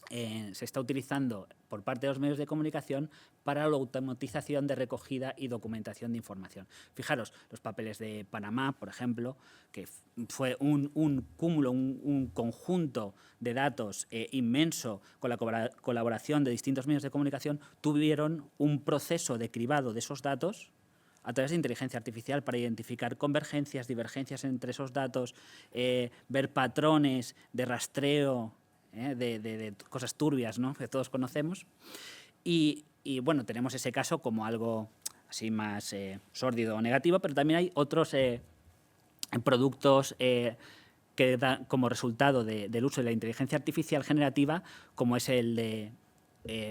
se está utilizando por parte de los medios de comunicación para la automatización de recogida y documentación de información. Fijaros, los papeles de Panamá, por ejemplo, que fue un cúmulo, un conjunto de datos inmenso con la colaboración de distintos medios de comunicación, tuvieron un proceso de cribado de esos datos a través de inteligencia artificial para identificar convergencias, divergencias entre esos datos, ver patrones de rastreo, de cosas turbias, ¿no?, que todos conocemos. Y bueno, tenemos ese caso como algo así más sórdido o negativo, pero también hay otros productos que dan como resultado del uso de la inteligencia artificial generativa, como es el de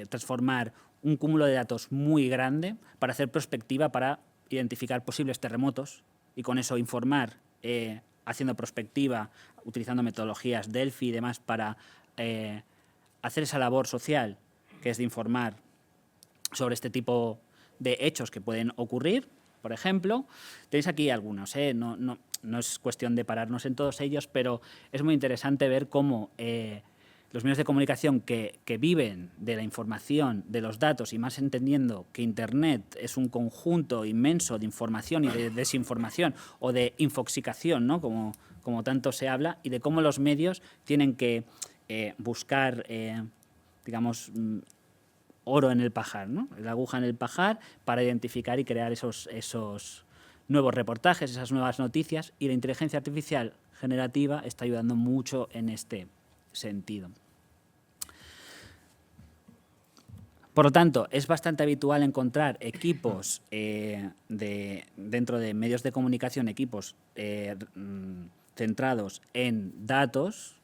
transformar un cúmulo de datos muy grande para hacer prospectiva, para identificar posibles terremotos y con eso informar, haciendo prospectiva, utilizando metodologías Delphi y demás para hacer esa labor social, que es de informar sobre este tipo de hechos que pueden ocurrir, por ejemplo. Tenéis aquí algunos, no es cuestión de pararnos en todos ellos, pero es muy interesante ver cómo los medios de comunicación que viven de la información, de los datos, y más entendiendo que Internet es un conjunto inmenso de información y de desinformación o de infoxicación, ¿no?, como tanto se habla, y de cómo los medios tienen que buscar, digamos, oro en el pajar, ¿no?, la aguja en el pajar, para identificar y crear esos nuevos reportajes, esas nuevas noticias, y la inteligencia artificial generativa está ayudando mucho en este sentido. Por lo tanto, es bastante habitual encontrar equipos dentro de medios de comunicación, equipos centrados en datos,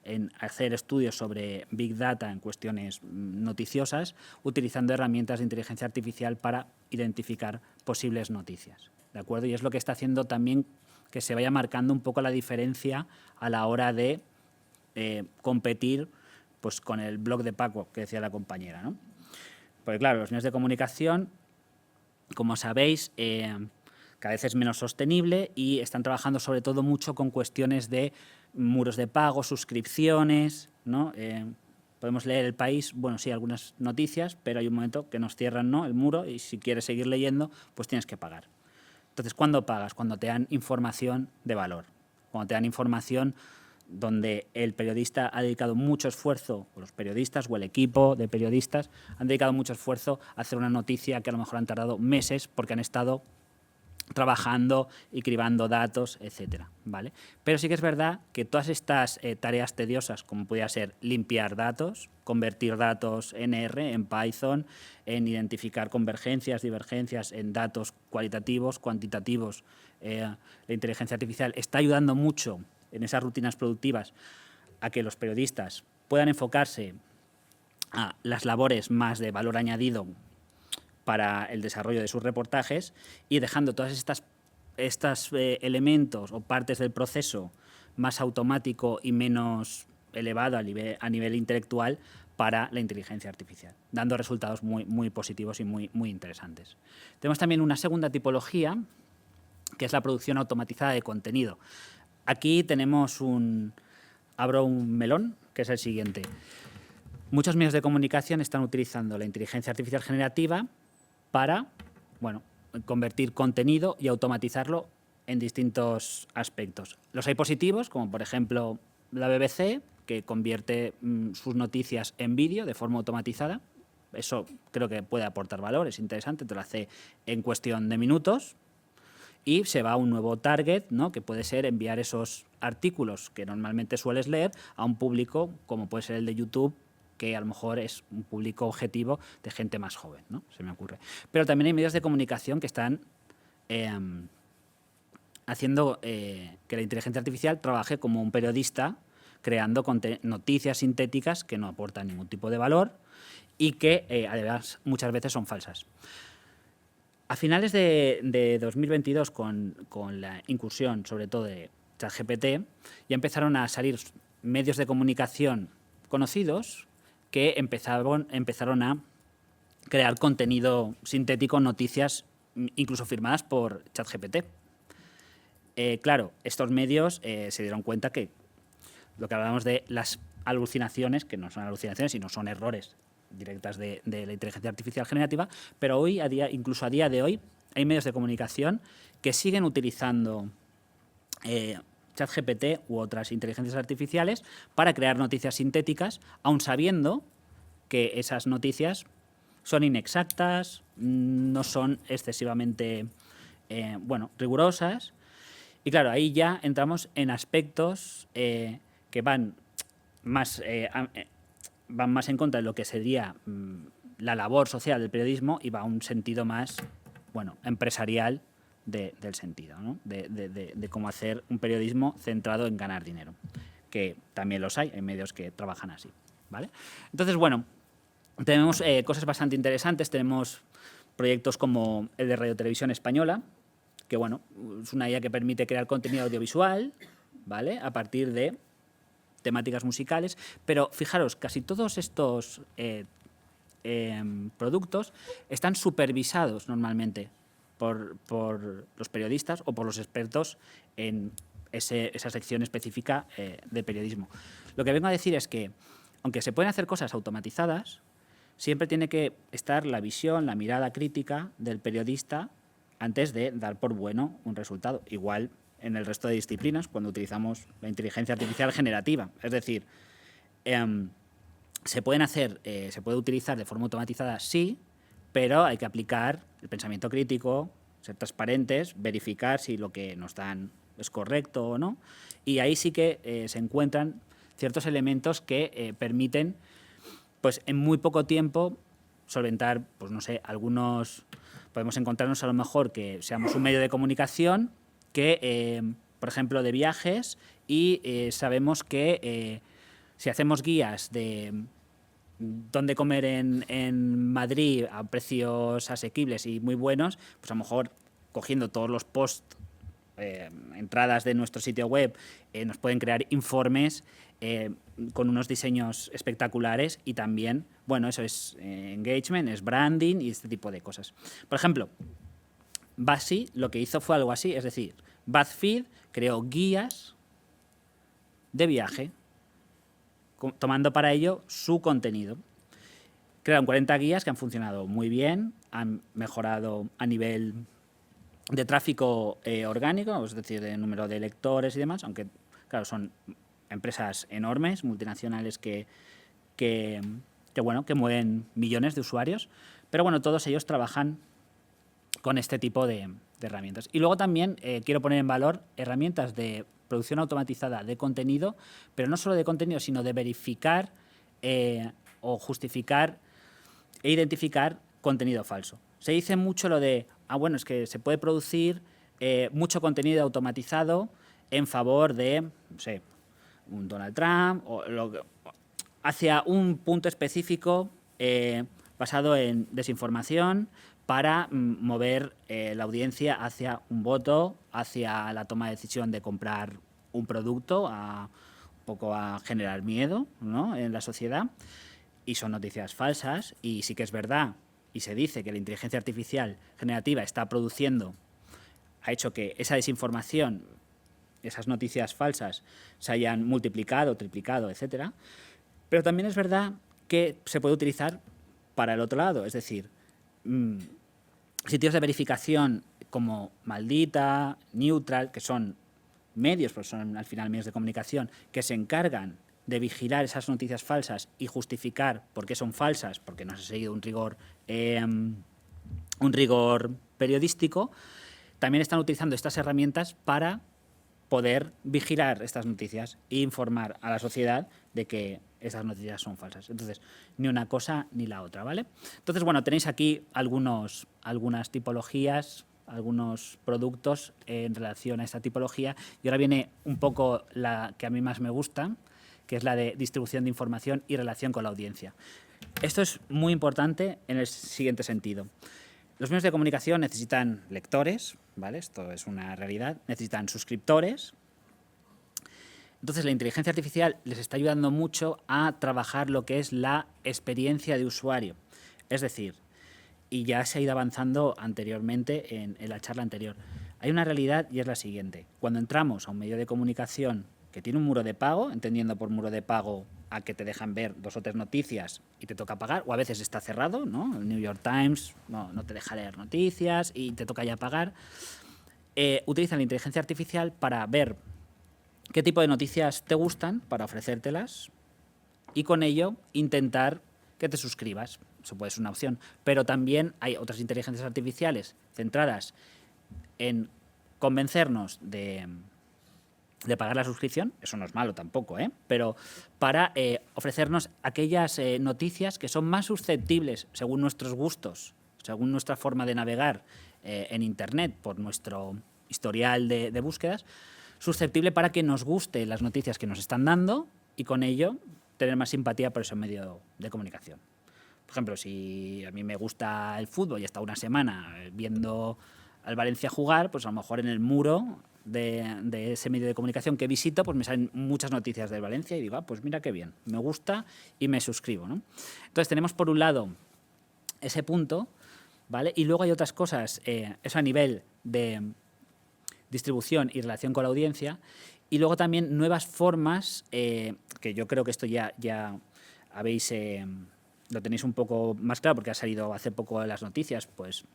en hacer estudios sobre Big Data en cuestiones noticiosas, utilizando herramientas de inteligencia artificial para identificar posibles noticias, ¿de acuerdo? Y es lo que está haciendo también que se vaya marcando un poco la diferencia a la hora de competir, pues, con el blog de Paco, que decía la compañera, ¿no? Porque claro, los medios de comunicación, como sabéis, cada vez es menos sostenible y están trabajando sobre todo mucho con cuestiones de muros de pago, suscripciones, ¿no? Podemos leer El País, bueno, sí, algunas noticias, pero hay un momento que nos cierran, ¿no?, el muro, y si quieres seguir leyendo, pues tienes que pagar. Entonces, ¿cuándo pagas? Cuando te dan información de valor, cuando te dan información donde el periodista ha dedicado mucho esfuerzo, o los periodistas o el equipo de periodistas han dedicado mucho esfuerzo a hacer una noticia que a lo mejor han tardado meses porque han estado trabajando y cribando datos, etcétera, ¿vale? Pero sí que es verdad que todas estas tareas tediosas, como podría ser limpiar datos, convertir datos en R, en Python, en identificar convergencias, divergencias en datos cualitativos, cuantitativos, la inteligencia artificial está ayudando mucho en esas rutinas productivas a que los periodistas puedan enfocarse a las labores más de valor añadido para el desarrollo de sus reportajes, y dejando todas estos elementos o partes del proceso más automático y menos elevado a nivel intelectual para la inteligencia artificial, dando resultados muy, muy positivos y muy, muy interesantes. Tenemos también una segunda tipología, que es la producción automatizada de contenido. Aquí tenemos abro un melón, que es el siguiente. Muchos medios de comunicación están utilizando la inteligencia artificial generativa para, bueno, convertir contenido y automatizarlo en distintos aspectos. Los hay positivos, como por ejemplo la BBC, que convierte sus noticias en vídeo de forma automatizada. Eso creo que puede aportar valor, es interesante, te lo hace en cuestión de minutos. Y se va a un nuevo target, ¿no? Que puede ser enviar esos artículos que normalmente sueles leer a un público como puede ser el de YouTube, que a lo mejor es un público objetivo de gente más joven, ¿no? Se me ocurre. Pero también hay medios de comunicación que están haciendo que la inteligencia artificial trabaje como un periodista, creando noticias sintéticas que no aportan ningún tipo de valor y que además muchas veces son falsas. A finales de 2022, con la incursión sobre todo de ChatGPT, ya empezaron a salir medios de comunicación conocidos que empezaron a crear contenido sintético, noticias incluso firmadas por ChatGPT. Claro, estos medios se dieron cuenta que lo que hablábamos de las alucinaciones, que no son alucinaciones, sino son errores directas de la inteligencia artificial generativa, pero hoy, incluso a día de hoy, hay medios de comunicación que siguen utilizando ChatGPT u otras inteligencias artificiales para crear noticias sintéticas, aun sabiendo que esas noticias son inexactas, no son excesivamente rigurosas. Y claro, ahí ya entramos en aspectos que van más en contra de lo que sería la labor social del periodismo y va a un sentido más empresarial del sentido, ¿no? de cómo hacer un periodismo centrado en ganar dinero, que también los hay medios que trabajan así, ¿vale? Entonces, tenemos cosas bastante interesantes, tenemos proyectos como el de Radio Televisión Española, que es una IA que permite crear contenido audiovisual, ¿vale? A partir de temáticas musicales, pero fijaros, casi todos estos productos están supervisados normalmente por los periodistas o por los expertos en esa sección específica de periodismo. Lo que vengo a decir es que, aunque se pueden hacer cosas automatizadas, siempre tiene que estar la visión, la mirada crítica del periodista antes de dar por bueno un resultado. Igual en el resto de disciplinas, cuando utilizamos la inteligencia artificial generativa. Es decir, se puede utilizar de forma automatizada, sí, pero hay que aplicar el pensamiento crítico, ser transparentes, verificar si lo que nos dan es correcto o no. Y ahí sí que se encuentran ciertos elementos que permiten, pues en muy poco tiempo, solventar, pues no sé, algunos... Podemos encontrarnos a lo mejor que seamos un medio de comunicación que, por ejemplo, de viajes, y sabemos que si hacemos guías de dónde comer en Madrid a precios asequibles y muy buenos, pues a lo mejor cogiendo todos los entradas de nuestro sitio web, nos pueden crear informes con unos diseños espectaculares y también, eso es engagement, es branding y este tipo de cosas. Por ejemplo, BuzzFeed lo que hizo fue algo así, es decir, BuzzFeed creó guías de viaje, tomando para ello su contenido. Crearon 40 guías que han funcionado muy bien, han mejorado a nivel de tráfico orgánico, es decir, de número de lectores y demás, aunque, claro, son empresas enormes, multinacionales que mueven millones de usuarios, pero todos ellos trabajan con este tipo de herramientas. Y luego también quiero poner en valor herramientas de producción automatizada de contenido, pero no solo de contenido, sino de verificar o justificar e identificar contenido falso. Se dice mucho lo de, es que se puede producir mucho contenido automatizado en favor de, no sé, un Donald Trump, hacia un punto específico basado en desinformación para mover la audiencia hacia un voto, hacia la toma de decisión de comprar un producto, un poco a generar miedo, ¿no?, en la sociedad. Y son noticias falsas, y sí que es verdad, y se dice que la inteligencia artificial generativa ha hecho que esa desinformación, esas noticias falsas, se hayan multiplicado, triplicado, etcétera. Pero también es verdad que se puede utilizar para el otro lado, es decir, sitios de verificación como Maldita, Neutral, que son medios, pues son al final medios de comunicación, que se encargan de vigilar esas noticias falsas y justificar por qué son falsas, porque no se ha seguido un rigor periodístico, también están utilizando estas herramientas para poder vigilar estas noticias e informar a la sociedad de que esas noticias son falsas. Entonces, ni una cosa ni la otra, ¿vale? Entonces, bueno, tenéis aquí algunas tipologías, algunos productos en relación a esta tipología, y ahora viene un poco la que a mí más me gusta, que es la de distribución de información y relación con la audiencia. Esto es muy importante en el siguiente sentido. Los medios de comunicación necesitan lectores, ¿vale? Esto es una realidad. Necesitan suscriptores. Entonces, la inteligencia artificial les está ayudando mucho a trabajar lo que es la experiencia de usuario. Es decir, y ya se ha ido avanzando anteriormente en la charla anterior, hay una realidad y es la siguiente. Cuando entramos a un medio de comunicación que tiene un muro de pago, entendiendo por muro de pago a que te dejan ver 2 o 3 noticias y te toca pagar, o a veces está cerrado, ¿no? El New York Times no te deja leer noticias y te toca ya pagar. Utilizan la inteligencia artificial para ver qué tipo de noticias te gustan, para ofrecértelas, y con ello intentar que te suscribas. Eso puede ser una opción. Pero también hay otras inteligencias artificiales centradas en convencernos de pagar la suscripción, eso no es malo tampoco, pero para ofrecernos aquellas noticias que son más susceptibles, según nuestros gustos, según nuestra forma de navegar en Internet, por nuestro historial de búsquedas, susceptible para que nos guste las noticias que nos están dando y con ello tener más simpatía por ese medio de comunicación. Por ejemplo, si a mí me gusta el fútbol y he estado una semana viendo al Valencia jugar, pues a lo mejor en el muro de ese medio de comunicación que visito, pues me salen muchas noticias del Valencia y digo, pues mira qué bien, me gusta y me suscribo, ¿no? Entonces tenemos por un lado ese punto, ¿vale? Y luego hay otras cosas, eso a nivel de distribución y relación con la audiencia, y luego también nuevas formas, que yo creo que esto ya habéis, lo tenéis un poco más claro porque ha salido hace poco en las noticias, pues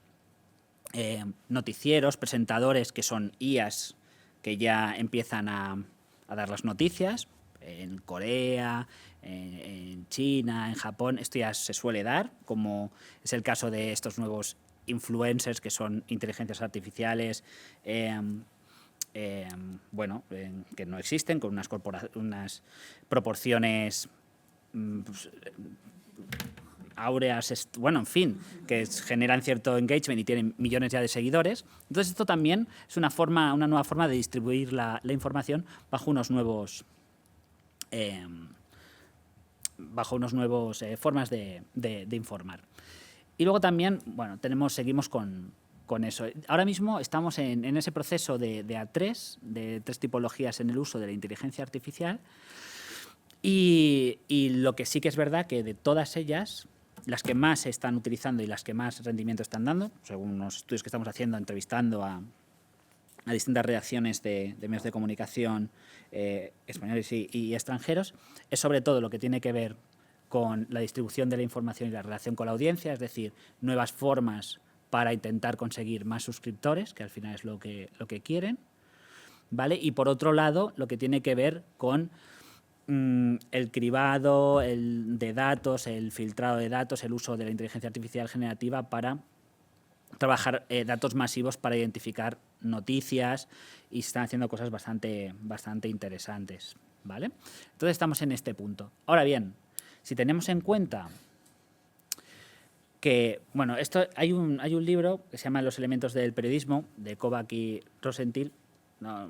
noticieros, presentadores que son IAs que ya empiezan a dar las noticias, en Corea, en China, en Japón, esto ya se suele dar, como es el caso de estos nuevos influencers que son inteligencias artificiales, que no existen, con unas proporciones áureas, bueno, en fin, que generan cierto engagement y tienen millones ya de seguidores. Entonces esto también es una nueva forma de distribuir la información bajo unos nuevos formas de informar. Y luego también, bueno, seguimos con eso. Ahora mismo estamos en ese proceso de A3, de 3 tipologías en el uso de la inteligencia artificial, y lo que sí que es verdad que de todas ellas, las que más se están utilizando y las que más rendimiento están dando, según unos estudios que estamos haciendo, entrevistando a distintas redacciones de medios de comunicación españoles y extranjeros, es sobre todo lo que tiene que ver con la distribución de la información y la relación con la audiencia, es decir, nuevas formas para intentar conseguir más suscriptores, que al final es lo que quieren, ¿vale? Y por otro lado, lo que tiene que ver con el cribado de datos, el filtrado de datos, el uso de la inteligencia artificial generativa para trabajar datos masivos para identificar noticias, y se están haciendo cosas bastante interesantes, ¿vale? Entonces estamos en este punto. Ahora bien, si tenemos en cuenta que, bueno, hay un libro que se llama Los elementos del periodismo, de Kovac y Rosenthal. No,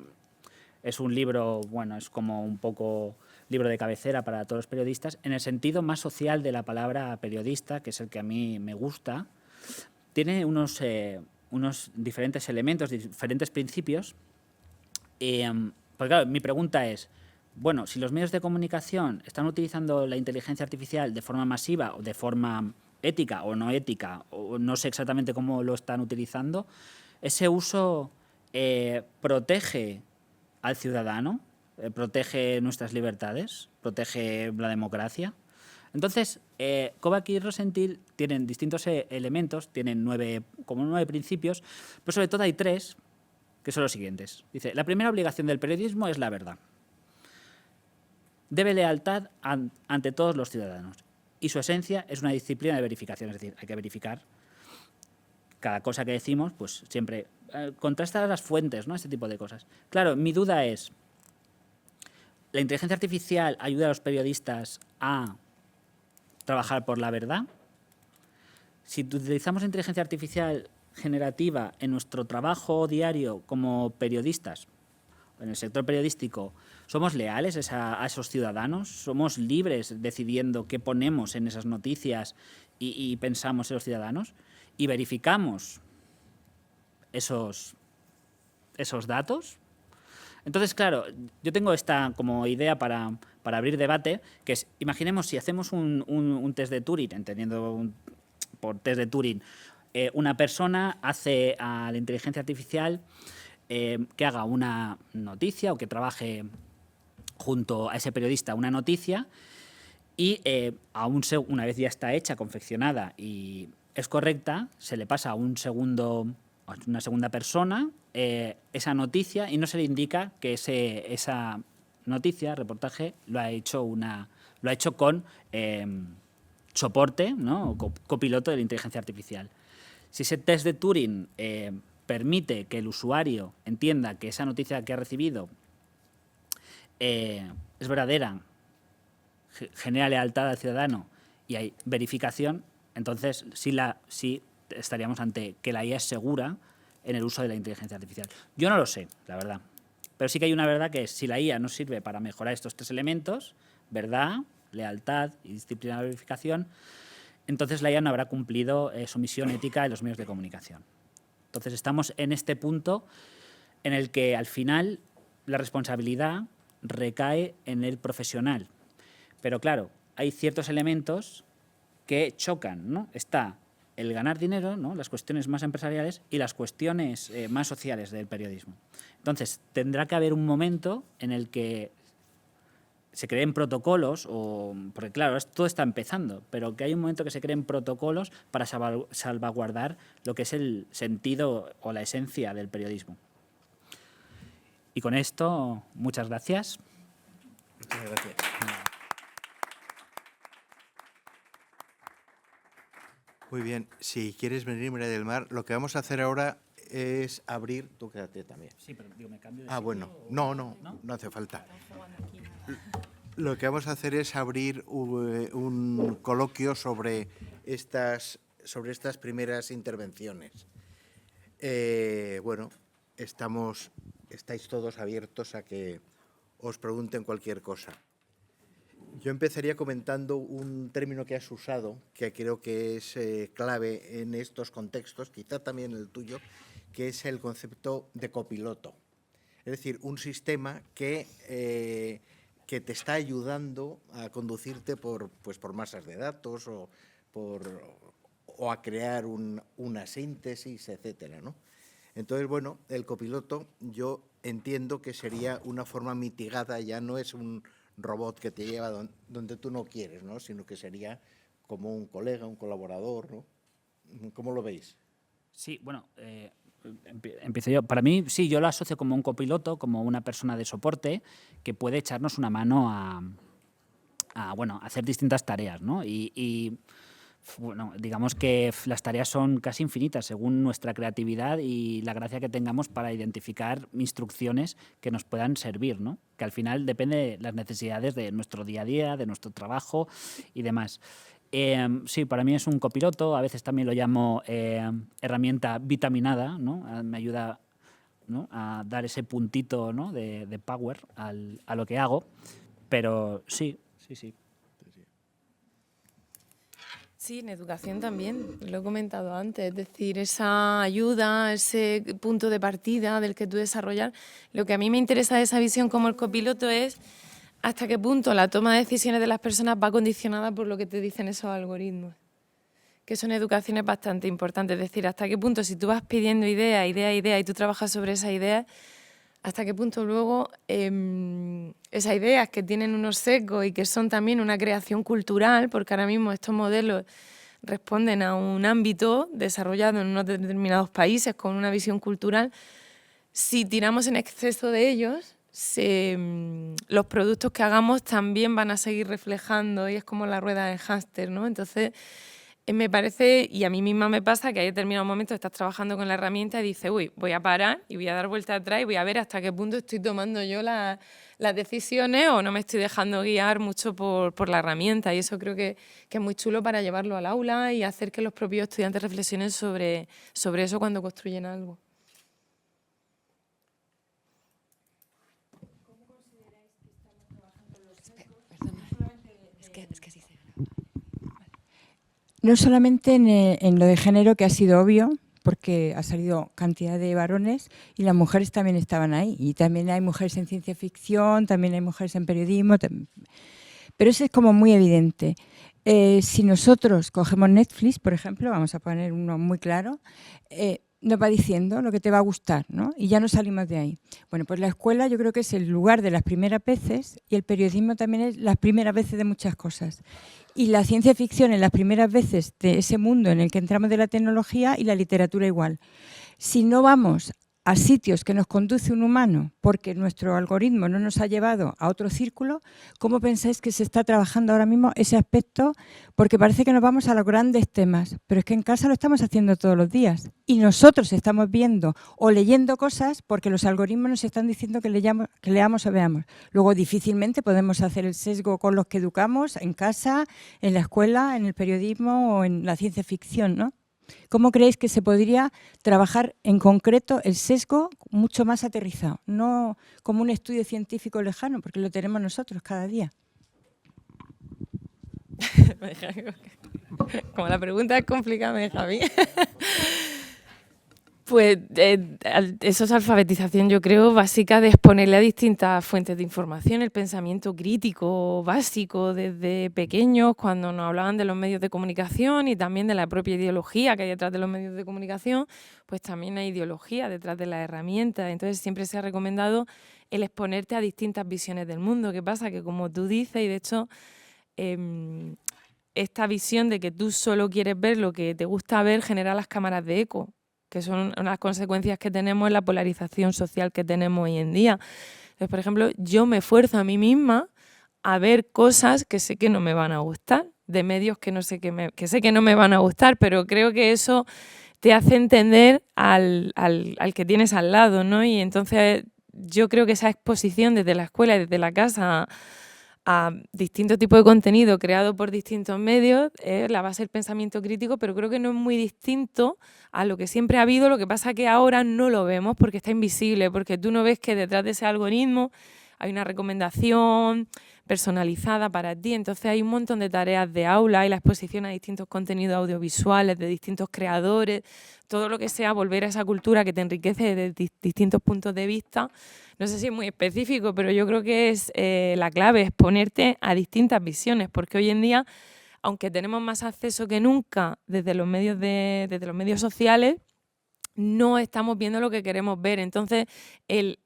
es un libro, bueno, es como un poco libro de cabecera para todos los periodistas, en el sentido más social de la palabra periodista, que es el que a mí me gusta. Tiene unos diferentes elementos, diferentes principios. Pues claro, mi pregunta es, bueno, si los medios de comunicación están utilizando la inteligencia artificial de forma masiva o de forma ética o no sé exactamente cómo lo están utilizando, ¿ese uso protege al ciudadano? ¿Protege nuestras libertades? ¿Protege la democracia? Entonces, Kovac y Rosenthal tienen distintos elementos, tienen 9 principios, pero sobre todo hay 3 que son los siguientes. Dice, la primera obligación del periodismo es la verdad. debe lealtad ante todos los ciudadanos y su esencia es una disciplina de verificación, es decir, hay que verificar cada cosa que decimos, pues siempre contrastar las fuentes, ¿no? Este tipo de cosas. Claro, mi duda es, ¿la inteligencia artificial ayuda a los periodistas a trabajar por la verdad? Si utilizamos inteligencia artificial generativa en nuestro trabajo diario como periodistas, en el sector periodístico, ¿somos leales a esos ciudadanos? ¿Somos libres decidiendo qué ponemos en esas noticias y pensamos en los ciudadanos? ¿Y verificamos esos datos? Entonces, claro, yo tengo esta como idea para abrir debate, que es, imaginemos si hacemos un test de Turing, entendiendo por test de Turing, una persona hace a la inteligencia artificial que haga una noticia o que trabaje junto a ese periodista una noticia y una vez ya está hecha, confeccionada y es correcta, se le pasa a una segunda persona esa noticia y no se le indica que esa noticia, reportaje, lo ha hecho con soporte, ¿no? O copiloto de la inteligencia artificial. Si ese test de Turing permite que el usuario entienda que esa noticia que ha recibido es verdadera, genera lealtad al ciudadano y hay verificación, entonces sí estaríamos ante que la IA es segura en el uso de la inteligencia artificial. Yo no lo sé, la verdad. Pero sí que hay una verdad que es, si la IA nos sirve para mejorar estos tres elementos, verdad, lealtad y disciplina de verificación, entonces la IA no habrá cumplido su misión ética en los medios de comunicación. Entonces estamos en este punto en el que al final la responsabilidad recae en el profesional. Pero claro, hay ciertos elementos que chocan, ¿no? Está el ganar dinero, ¿no? Las cuestiones más empresariales y las cuestiones más sociales del periodismo. Entonces, tendrá que haber un momento en el que se creen protocolos, porque claro, todo está empezando, pero que hay un momento que se creen protocolos para salvaguardar lo que es el sentido o la esencia del periodismo. Y con esto, muchas gracias. Muchas gracias. Muy bien, si quieres venir, María del Mar, lo que vamos a hacer ahora es abrir... Tú quédate también. Sí, pero digo, ¿me cambio de Ah, bueno. No hace falta. Lo que vamos a hacer es abrir un coloquio sobre estas primeras intervenciones. Bueno, estáis todos abiertos a que os pregunten cualquier cosa. Yo empezaría comentando un término que has usado, que creo que es clave en estos contextos, quizá también el tuyo, que es el concepto de copiloto. Es decir, un sistema que te está ayudando a conducirte por masas de datos o a crear una síntesis, etcétera, ¿no? Entonces, bueno, el copiloto yo entiendo que sería una forma mitigada, ya no es un robot que te lleva donde tú no quieres, ¿no? Sino que sería como un colega, un colaborador, ¿no? ¿Cómo lo veis? Sí, bueno, empiezo yo. Para mí, sí, yo lo asocio como un copiloto, como una persona de soporte que puede echarnos una mano a hacer distintas tareas, ¿no? Bueno, digamos que las tareas son casi infinitas según nuestra creatividad y la gracia que tengamos para identificar instrucciones que nos puedan servir, ¿no? Que al final depende de las necesidades de nuestro día a día, de nuestro trabajo y demás. Sí, para mí es un copiloto, a veces también lo llamo herramienta vitaminada, ¿no? Me ayuda, ¿no? A dar ese puntito, ¿no? de power a lo que hago, pero sí. Sí, en educación también, lo he comentado antes, es decir, esa ayuda, ese punto de partida del que tú desarrollas. Lo que a mí me interesa de esa visión como el copiloto es hasta qué punto la toma de decisiones de las personas va condicionada por lo que te dicen esos algoritmos, que eso en educación es bastante importante, es decir, hasta qué punto si tú vas pidiendo idea y tú trabajas sobre esa idea, hasta qué punto luego esas ideas que tienen unos sesgos y que son también una creación cultural, porque ahora mismo estos modelos responden a un ámbito desarrollado en unos determinados países con una visión cultural, si tiramos en exceso de ellos, los productos que hagamos también van a seguir reflejando y es como la rueda del hámster, ¿no? Entonces, me parece, y a mí misma me pasa, que hay determinados momentos estás trabajando con la herramienta y dices, uy, voy a parar y voy a dar vuelta atrás y voy a ver hasta qué punto estoy tomando yo las decisiones o no me estoy dejando guiar mucho por la herramienta. Y eso creo que es muy chulo para llevarlo al aula y hacer que los propios estudiantes reflexionen sobre eso cuando construyen algo. ¿Cómo consideráis que estamos trabajando los sesgos? Perdona, es que así se graba. No solamente en lo de género, que ha sido obvio, porque ha salido cantidad de varones y las mujeres también estaban ahí. Y también hay mujeres en ciencia ficción, también hay mujeres en periodismo, pero eso es como muy evidente. Si nosotros cogemos Netflix, por ejemplo, vamos a poner uno muy claro, nos va diciendo lo que te va a gustar, ¿no? Y ya no salimos de ahí. Bueno, pues la escuela yo creo que es el lugar de las primeras veces y el periodismo también es las primeras veces de muchas cosas. Y la ciencia ficción en las primeras veces de ese mundo en el que entramos de la tecnología y la literatura igual. Si no vamos a sitios que nos conduce un humano porque nuestro algoritmo no nos ha llevado a otro círculo, ¿cómo pensáis que se está trabajando ahora mismo ese aspecto? Porque parece que nos vamos a los grandes temas, pero es que en casa lo estamos haciendo todos los días y nosotros estamos viendo o leyendo cosas porque los algoritmos nos están diciendo que leamos o veamos. Luego difícilmente podemos hacer el sesgo con los que educamos en casa, en la escuela, en el periodismo o en la ciencia ficción, ¿no? ¿Cómo creéis que se podría trabajar en concreto el sesgo mucho más aterrizado? No como un estudio científico lejano, porque lo tenemos nosotros cada día. Como la pregunta es complicada, me deja a mí. Pues eso es alfabetización, yo creo, básica de exponerle a distintas fuentes de información, el pensamiento crítico básico desde pequeños, cuando nos hablaban de los medios de comunicación y también de la propia ideología que hay detrás de los medios de comunicación, pues también hay ideología detrás de las herramientas. Entonces siempre se ha recomendado el exponerte a distintas visiones del mundo. ¿Qué pasa? Que como tú dices, y de hecho esta visión de que tú solo quieres ver lo que te gusta ver genera las cámaras de eco, que son unas consecuencias que tenemos en la polarización social que tenemos hoy en día. Entonces, por ejemplo, yo me esfuerzo a mí misma a ver cosas que sé que no me van a gustar, de medios que sé que no me van a gustar, pero creo que eso te hace entender al que tienes al lado, ¿no? Y entonces yo creo que esa exposición desde la escuela y desde la casa a distintos tipos de contenido creado por distintos medios, la base del pensamiento crítico, pero creo que no es muy distinto a lo que siempre ha habido. Lo que pasa es que ahora no lo vemos porque está invisible, porque tú no ves que detrás de ese algoritmo hay una recomendación personalizada para ti. Entonces hay un montón de tareas de aula y la exposición a distintos contenidos audiovisuales de distintos creadores, todo lo que sea volver a esa cultura que te enriquece desde distintos puntos de vista. No sé si es muy específico, pero yo creo que es la clave, es ponerte a distintas visiones, porque hoy en día, aunque tenemos más acceso que nunca desde los medios sociales, no estamos viendo lo que queremos ver. Entonces, el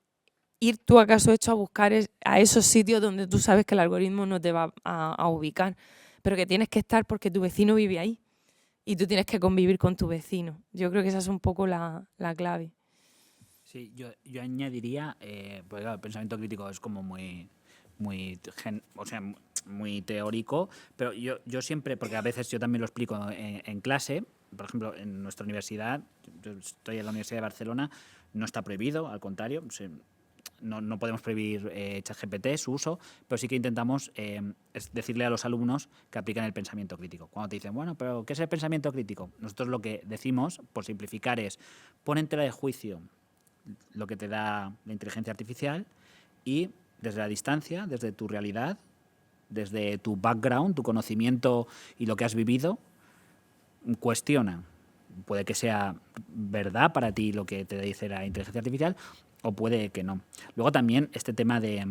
ir tú acaso hecho a buscar a esos sitios donde tú sabes que el algoritmo no te va a ubicar, pero que tienes que estar porque tu vecino vive ahí y tú tienes que convivir con tu vecino. Yo creo que esa es un poco la clave. Sí, yo añadiría, pues claro, el pensamiento crítico es como muy teórico, pero yo siempre, porque a veces yo también lo explico en clase, por ejemplo, en nuestra universidad, yo estoy en la Universidad de Barcelona, no está prohibido, al contrario, no podemos prohibir ChatGPT, su uso, pero sí que intentamos decirle a los alumnos que aplican el pensamiento crítico. Cuando te dicen, bueno, pero ¿qué es el pensamiento crítico? Nosotros lo que decimos, por simplificar, es pon en tela de juicio lo que te da la inteligencia artificial y desde la distancia, desde tu realidad, desde tu background, tu conocimiento y lo que has vivido, cuestiona. Puede que sea verdad para ti lo que te dice la inteligencia artificial o puede que no. Luego también este tema de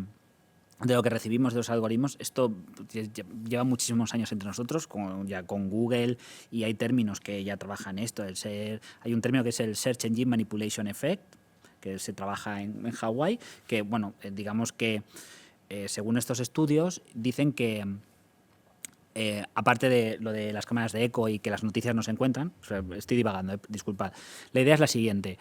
lo que recibimos de los algoritmos, esto lleva muchísimos años entre nosotros, ya con Google, y hay términos que ya trabajan esto. Hay un término que es el Search Engine Manipulation Effect, que se trabaja en Hawái, que, bueno, digamos que según estos estudios dicen que aparte de lo de las cámaras de eco y que las noticias no se encuentran, o sea, estoy divagando, disculpad, la idea es la siguiente.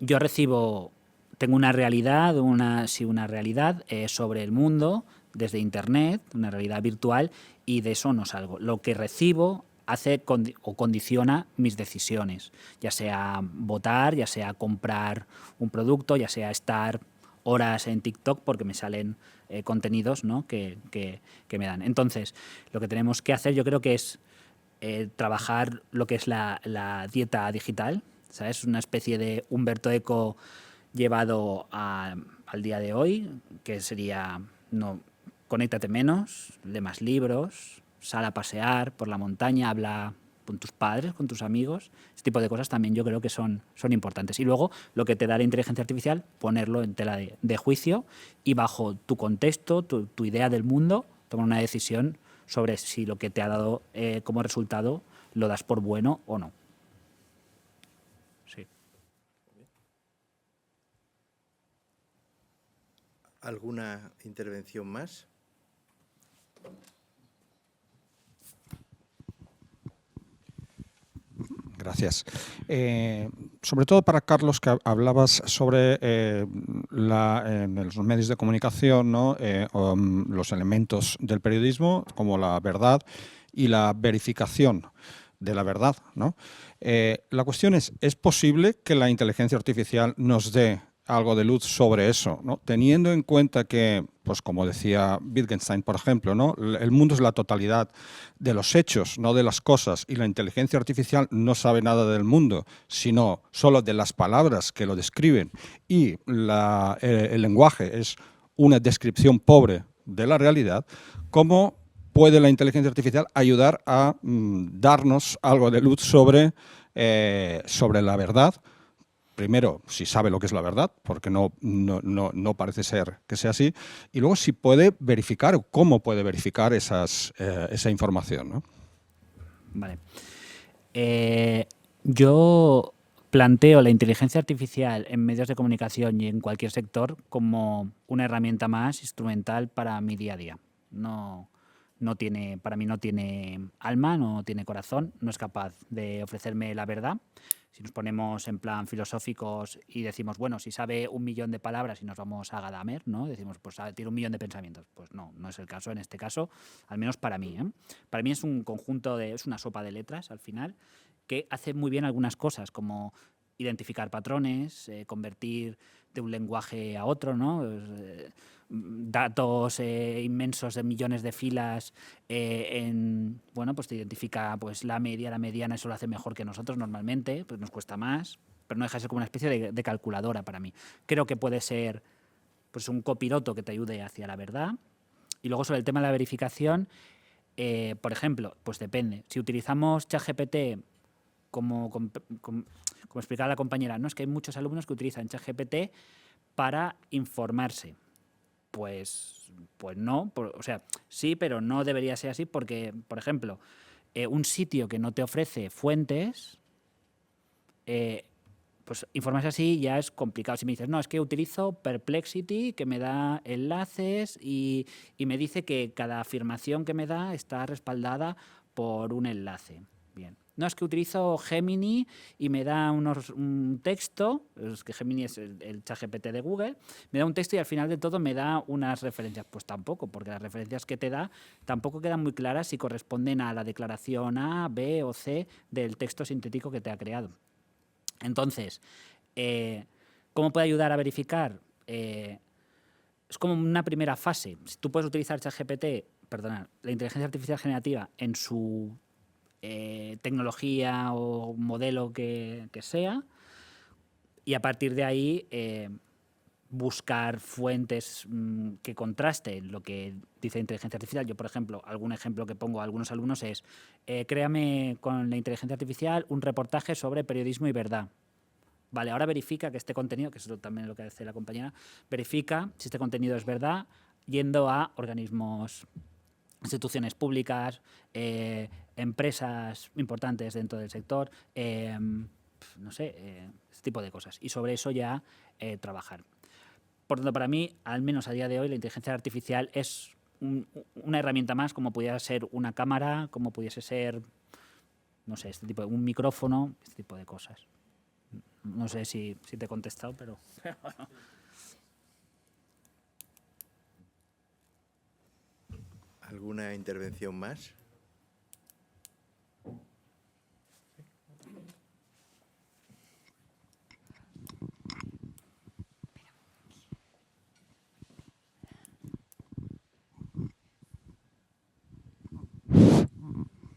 Yo recibo tengo una realidad, una realidad sobre el mundo desde Internet, una realidad virtual, y de eso no salgo. Lo que recibo hace o condiciona mis decisiones, ya sea votar, ya sea comprar un producto, ya sea estar horas en TikTok porque me salen contenidos, ¿no?, que me dan. Entonces, lo que tenemos que hacer yo creo que es trabajar lo que es la dieta digital, ¿sabes? Una especie de Humberto Eco llevado al día de hoy, que sería, no, conéctate menos, lee más libros, sal a pasear por la montaña, habla con tus padres, con tus amigos. Este tipo de cosas también yo creo que son importantes. Y luego, lo que te da la inteligencia artificial, ponerlo en tela de juicio y bajo tu contexto, tu idea del mundo, tomar una decisión sobre si lo que te ha dado como resultado lo das por bueno o no. Sí. ¿Alguna intervención más? Gracias. Sobre todo para Carlos, que hablabas sobre en los medios de comunicación, ¿no? Los elementos del periodismo, como la verdad y la verificación de la verdad, ¿no? La cuestión ¿es posible que la inteligencia artificial nos dé algo de luz sobre eso, ¿no? Teniendo en cuenta que, pues como decía Wittgenstein, por ejemplo, ¿no?, el mundo es la totalidad de los hechos, no de las cosas, y la inteligencia artificial no sabe nada del mundo, sino solo de las palabras que lo describen, y el lenguaje es una descripción pobre de la realidad. ¿Cómo puede la inteligencia artificial ayudar a darnos algo de luz sobre la verdad? Primero, si sabe lo que es la verdad, porque no parece ser que sea así, y luego si puede verificar o cómo puede verificar esa información, ¿no? Vale. Yo planteo la inteligencia artificial en medios de comunicación y en cualquier sector como una herramienta más instrumental para mi día a día. Para mí no tiene alma, no tiene corazón, no es capaz de ofrecerme la verdad. Si nos ponemos en plan filosóficos y decimos, bueno, si sabe 1 millón de palabras y nos vamos a Gadamer, ¿no? Decimos, pues tiene 1 millón de pensamientos. Pues no es el caso en este caso, al menos para mí, ¿eh? Para mí es un conjunto es una sopa de letras al final, que hace muy bien algunas cosas, como identificar patrones, convertir de un lenguaje a otro, ¿no? Datos inmensos de millones de filas pues te identifica pues la media, la mediana, eso lo hace mejor que nosotros normalmente, pues nos cuesta más, pero no deja de ser como una especie de calculadora para mí. Creo que puede ser pues un copiloto que te ayude hacia la verdad. Y luego sobre el tema de la verificación, por ejemplo, pues depende. Si utilizamos ChatGPT como explicaba la compañera, no, es que hay muchos alumnos que utilizan ChatGPT para informarse. Pues no, o sea, sí, pero no debería ser así porque, por ejemplo, un sitio que no te ofrece fuentes, pues informarse así ya es complicado. Si me dices, no, es que utilizo Perplexity, que me da enlaces y me dice que cada afirmación que me da está respaldada por un enlace. Bien. No, es que utilizo Gemini y me da un texto, es que Gemini es el ChatGPT de Google, me da un texto y al final de todo me da unas referencias. Pues tampoco, porque las referencias que te da tampoco quedan muy claras si corresponden a la declaración A, B o C del texto sintético que te ha creado. Entonces, ¿cómo puede ayudar a verificar? Es como una primera fase. Si tú puedes utilizar la inteligencia artificial generativa en su tecnología o modelo que sea, y a partir de ahí buscar fuentes que contrasten lo que dice la inteligencia artificial. Yo, por ejemplo, algún ejemplo que pongo a algunos alumnos es créame con la inteligencia artificial un reportaje sobre periodismo y verdad. Vale, ahora verifica que este contenido, que es también lo que hace la compañera, verifica si este contenido es verdad yendo a organismos, instituciones públicas, empresas importantes dentro del sector, no sé, este tipo de cosas. Y sobre eso ya trabajar. Por tanto, para mí, al menos a día de hoy, la inteligencia artificial es una herramienta más, como pudiera ser una cámara, como pudiese ser, no sé, un micrófono, este tipo de cosas. No sé si te he contestado, pero... ¿Alguna intervención más?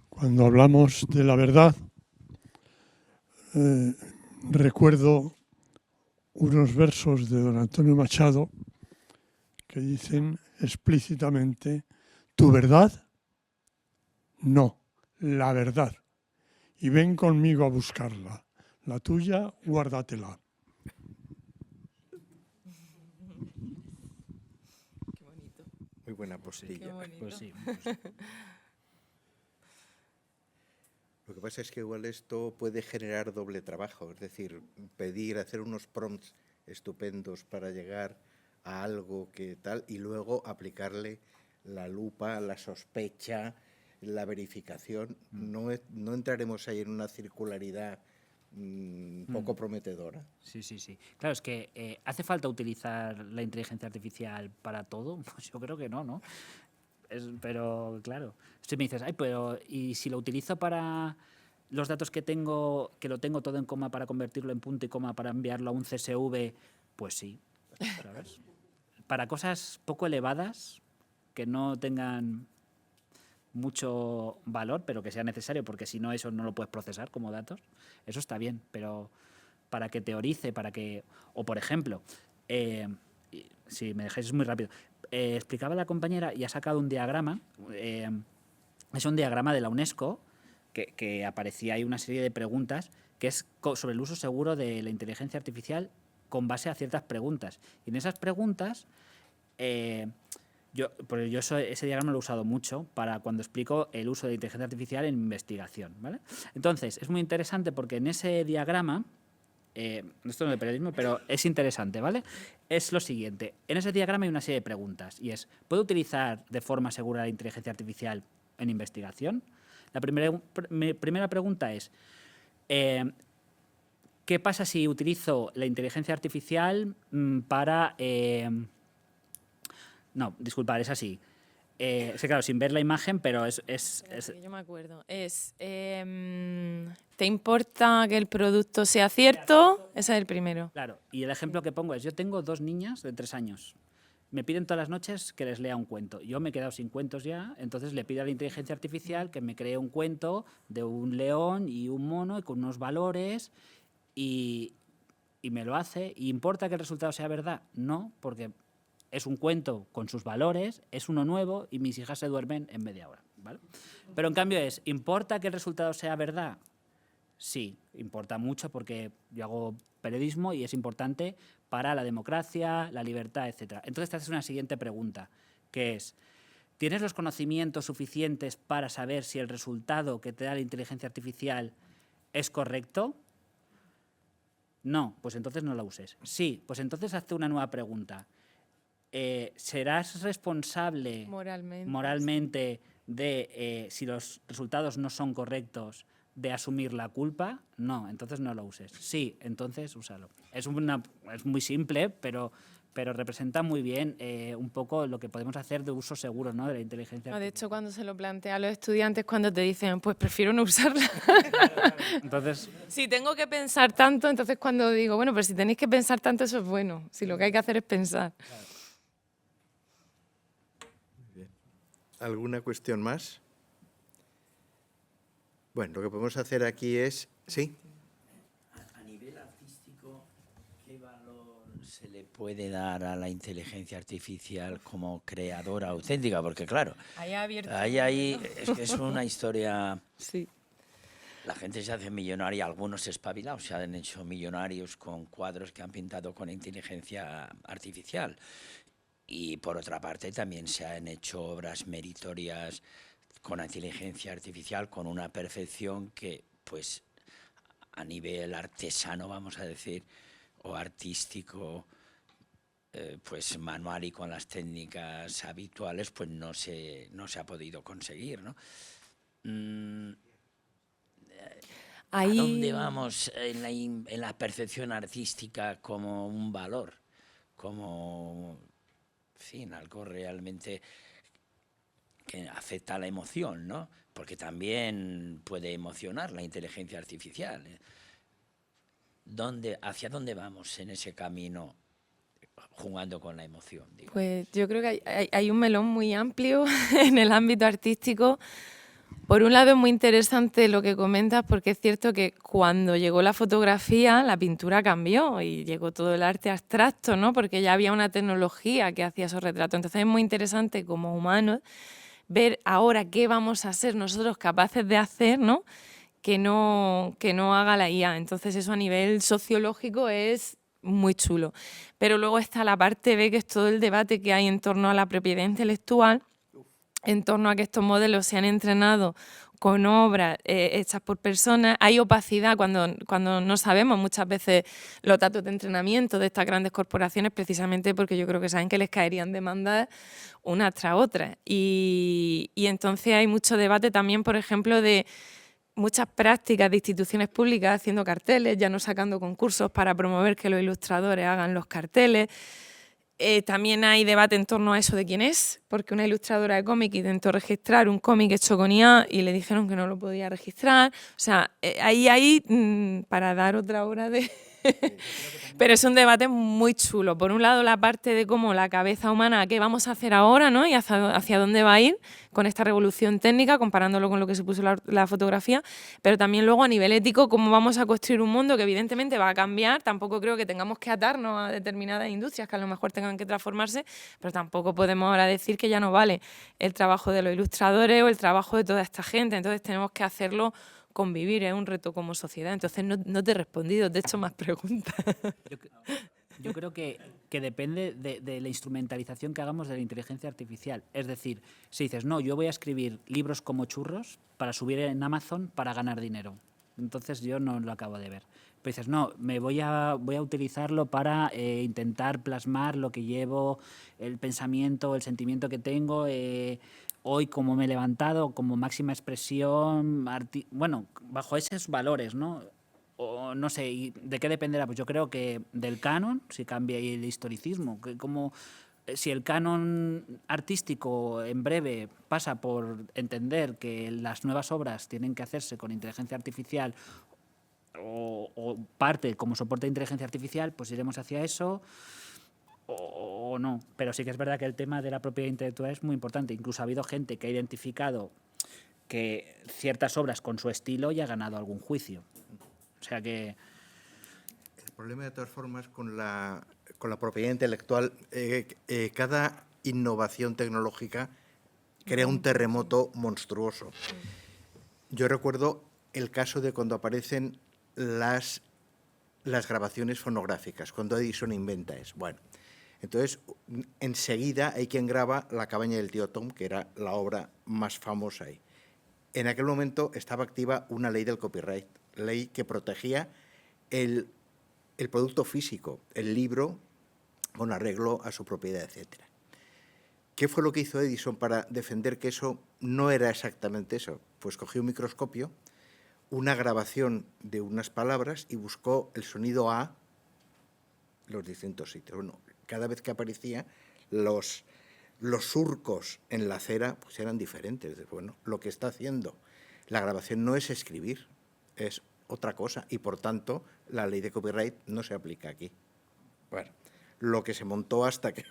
Cuando hablamos de la verdad, recuerdo unos versos de don Antonio Machado que dicen explícitamente: tu verdad, no, la verdad. Y ven conmigo a buscarla. La tuya, guárdatela. Qué bonito. Muy buena Qué postilla. bonito. Pues sí. Lo que pasa es que igual esto puede generar doble trabajo, es decir, hacer unos prompts estupendos para llegar a algo que tal y luego aplicarle la lupa, la sospecha, la verificación. No entraremos ahí en una circularidad poco prometedora. Sí. Claro, es que ¿hace falta utilizar la inteligencia artificial para todo? Pues yo creo que no. Pero claro, si me dices, pero ¿y si lo utilizo para los datos que tengo, que lo tengo todo en coma para convertirlo en punto y coma para enviarlo a un CSV? Pues sí. Pero a ver, para cosas poco elevadas, que no tengan mucho valor, pero que sea necesario, porque si no eso no lo puedes procesar como datos, eso está bien, pero para que teorice, o por ejemplo, si me dejáis es muy rápido, explicaba la compañera y ha sacado un diagrama, es un diagrama de la UNESCO, que aparecía ahí una serie de preguntas, que es sobre el uso seguro de la inteligencia artificial con base a ciertas preguntas. Y en esas preguntas, ese diagrama lo he usado mucho para cuando explico el uso de inteligencia artificial en investigación, ¿vale? Entonces, es muy interesante porque en ese diagrama, esto no es de periodismo, pero es interesante, ¿vale? Es lo siguiente. En ese diagrama hay una serie de preguntas y es: ¿puedo utilizar de forma segura la inteligencia artificial en investigación? La primera pregunta es: ¿qué pasa si utilizo la inteligencia artificial para... No, disculpad, es así. Claro, sin ver la imagen, pero es Sí, yo me acuerdo. ¿Te importa que el producto sea cierto? Ese es el primero. Claro, y el ejemplo que pongo es: yo tengo 2 niñas de 3 años. Me piden todas las noches que les lea un cuento. Yo me he quedado sin cuentos ya, entonces le pido a la inteligencia artificial que me cree un cuento de un león y un mono y con unos valores y me lo hace. ¿Y importa que el resultado sea verdad? No, porque es un cuento con sus valores, es uno nuevo y mis hijas se duermen en media hora, ¿vale? Pero en cambio ¿importa que el resultado sea verdad? Sí, importa mucho porque yo hago periodismo y es importante para la democracia, la libertad, etc. Entonces te haces una siguiente pregunta, que es: ¿tienes los conocimientos suficientes para saber si el resultado que te da la inteligencia artificial es correcto? No, pues entonces no la uses. Sí, pues entonces hazte una nueva pregunta. ¿Serás responsable moralmente de, si los resultados no son correctos, de asumir la culpa? No, entonces no lo uses. Sí, entonces úsalo. Es muy simple, pero representa muy bien un poco lo que podemos hacer de uso seguro, ¿no?, de la inteligencia artificial. De hecho, cuando se lo plantea a los estudiantes, cuando te dicen, pues prefiero no usarla. Entonces, si tengo que pensar tanto, entonces cuando digo, bueno, pero si tenéis que pensar tanto, eso es bueno. Si lo que hay que hacer es pensar. Claro. ¿Alguna cuestión más? Bueno, lo que podemos hacer aquí es... ¿Sí? A nivel artístico, ¿qué valor se le puede dar a la inteligencia artificial como creadora auténtica? Porque claro, ahí es que es una historia... Sí. La gente se hace millonaria, algunos espabilados se han hecho millonarios con cuadros que han pintado con inteligencia artificial. Y por otra parte también se han hecho obras meritorias con la inteligencia artificial con una perfección que, pues, a nivel artesano, vamos a decir, o artístico, pues manual y con las técnicas habituales, pues no se ha podido conseguir, ¿no? ¿A dónde vamos en la percepción artística como un valor? Como, en fin, algo realmente que afecta a la emoción, ¿no? Porque también puede emocionar la inteligencia artificial. ¿Hacia dónde vamos en ese camino jugando con la emoción? Digamos? Pues yo creo que hay un melón muy amplio en el ámbito artístico. Por un lado es muy interesante lo que comentas, porque es cierto que cuando llegó la fotografía, la pintura cambió y llegó todo el arte abstracto, ¿no? Porque ya había una tecnología que hacía esos retratos. Entonces es muy interesante como humanos ver ahora qué vamos a ser nosotros capaces de hacer, ¿no? Que no haga la IA. Entonces eso a nivel sociológico es muy chulo. Pero luego está la parte B, que es todo el debate que hay en torno a la propiedad intelectual, en torno a que estos modelos se han entrenado con obras hechas por personas. Hay opacidad cuando no sabemos muchas veces los datos de entrenamiento de estas grandes corporaciones, precisamente porque yo creo que saben que les caerían demandas una tras otra. Y entonces hay mucho debate también, por ejemplo, de muchas prácticas de instituciones públicas haciendo carteles, ya no sacando concursos para promover que los ilustradores hagan los carteles. También hay debate en torno a eso de quién es, porque una ilustradora de cómic intentó registrar un cómic hecho con IA y le dijeron que no lo podía registrar. O sea, ahí hay para dar otra hora de... Pero es un debate muy chulo. Por un lado, la parte de cómo la cabeza humana, qué vamos a hacer ahora, ¿no? Y hacia dónde va a ir con esta revolución técnica, comparándolo con lo que supuso la fotografía, pero también luego a nivel ético, cómo vamos a construir un mundo que evidentemente va a cambiar. Tampoco creo que tengamos que atarnos a determinadas industrias que a lo mejor tengan que transformarse, pero tampoco podemos ahora decir que ya no vale el trabajo de los ilustradores o el trabajo de toda esta gente. Entonces tenemos que hacerlo convivir, es un reto como sociedad. Entonces no te he respondido, te he hecho más preguntas. Yo creo que depende de la instrumentalización que hagamos de la inteligencia artificial. Es decir, si dices, no, yo voy a escribir libros como churros para subir en Amazon para ganar dinero. Entonces yo no lo acabo de ver. Pero dices, no, voy a utilizarlo para intentar plasmar lo que llevo, el pensamiento, el sentimiento que tengo, hoy como me he levantado, como máxima expresión, bueno, bajo esos valores, ¿no? O no sé, ¿y de qué dependerá? Pues yo creo que del canon, si cambia el historicismo, que como si el canon artístico en breve pasa por entender que las nuevas obras tienen que hacerse con inteligencia artificial o parte como soporte de inteligencia artificial, pues iremos hacia eso o no. Pero sí que es verdad que el tema de la propiedad intelectual es muy importante. Incluso ha habido gente que ha identificado que ciertas obras con su estilo ya ha ganado algún juicio. O sea que... El problema, de todas formas, con la propiedad intelectual, cada innovación tecnológica crea un terremoto monstruoso. Yo recuerdo el caso de cuando aparecen las grabaciones fonográficas, cuando Edison inventa eso. Bueno, entonces, enseguida hay quien graba La cabaña del tío Tom, que era la obra más famosa ahí. En aquel momento estaba activa una ley del copyright, ley que protegía el producto físico, el libro, con arreglo a su propiedad, etc. ¿Qué fue lo que hizo Edison para defender que eso no era exactamente eso? Pues cogió un microscopio, una grabación de unas palabras y buscó el sonido A en los distintos sitios. Bueno, cada vez que aparecía, los surcos en la cera pues eran diferentes. Bueno, lo que está haciendo la grabación no es escribir, es otra cosa, y por tanto la ley de copyright no se aplica aquí. Bueno, lo que se montó hasta que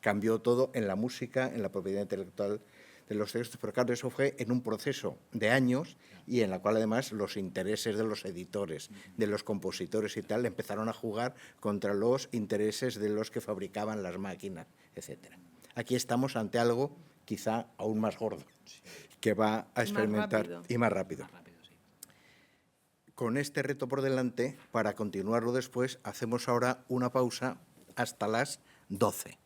cambió todo en la música, en la propiedad intelectual de los textos, pero claro, eso fue en un proceso de años y en la cual además los intereses de los editores, de los compositores y tal, empezaron a jugar contra los intereses de los que fabricaban las máquinas, etc. Aquí estamos ante algo quizá aún más gordo, que va a experimentar y más rápido. Con este reto por delante, para continuarlo después, hacemos ahora una pausa hasta las 12.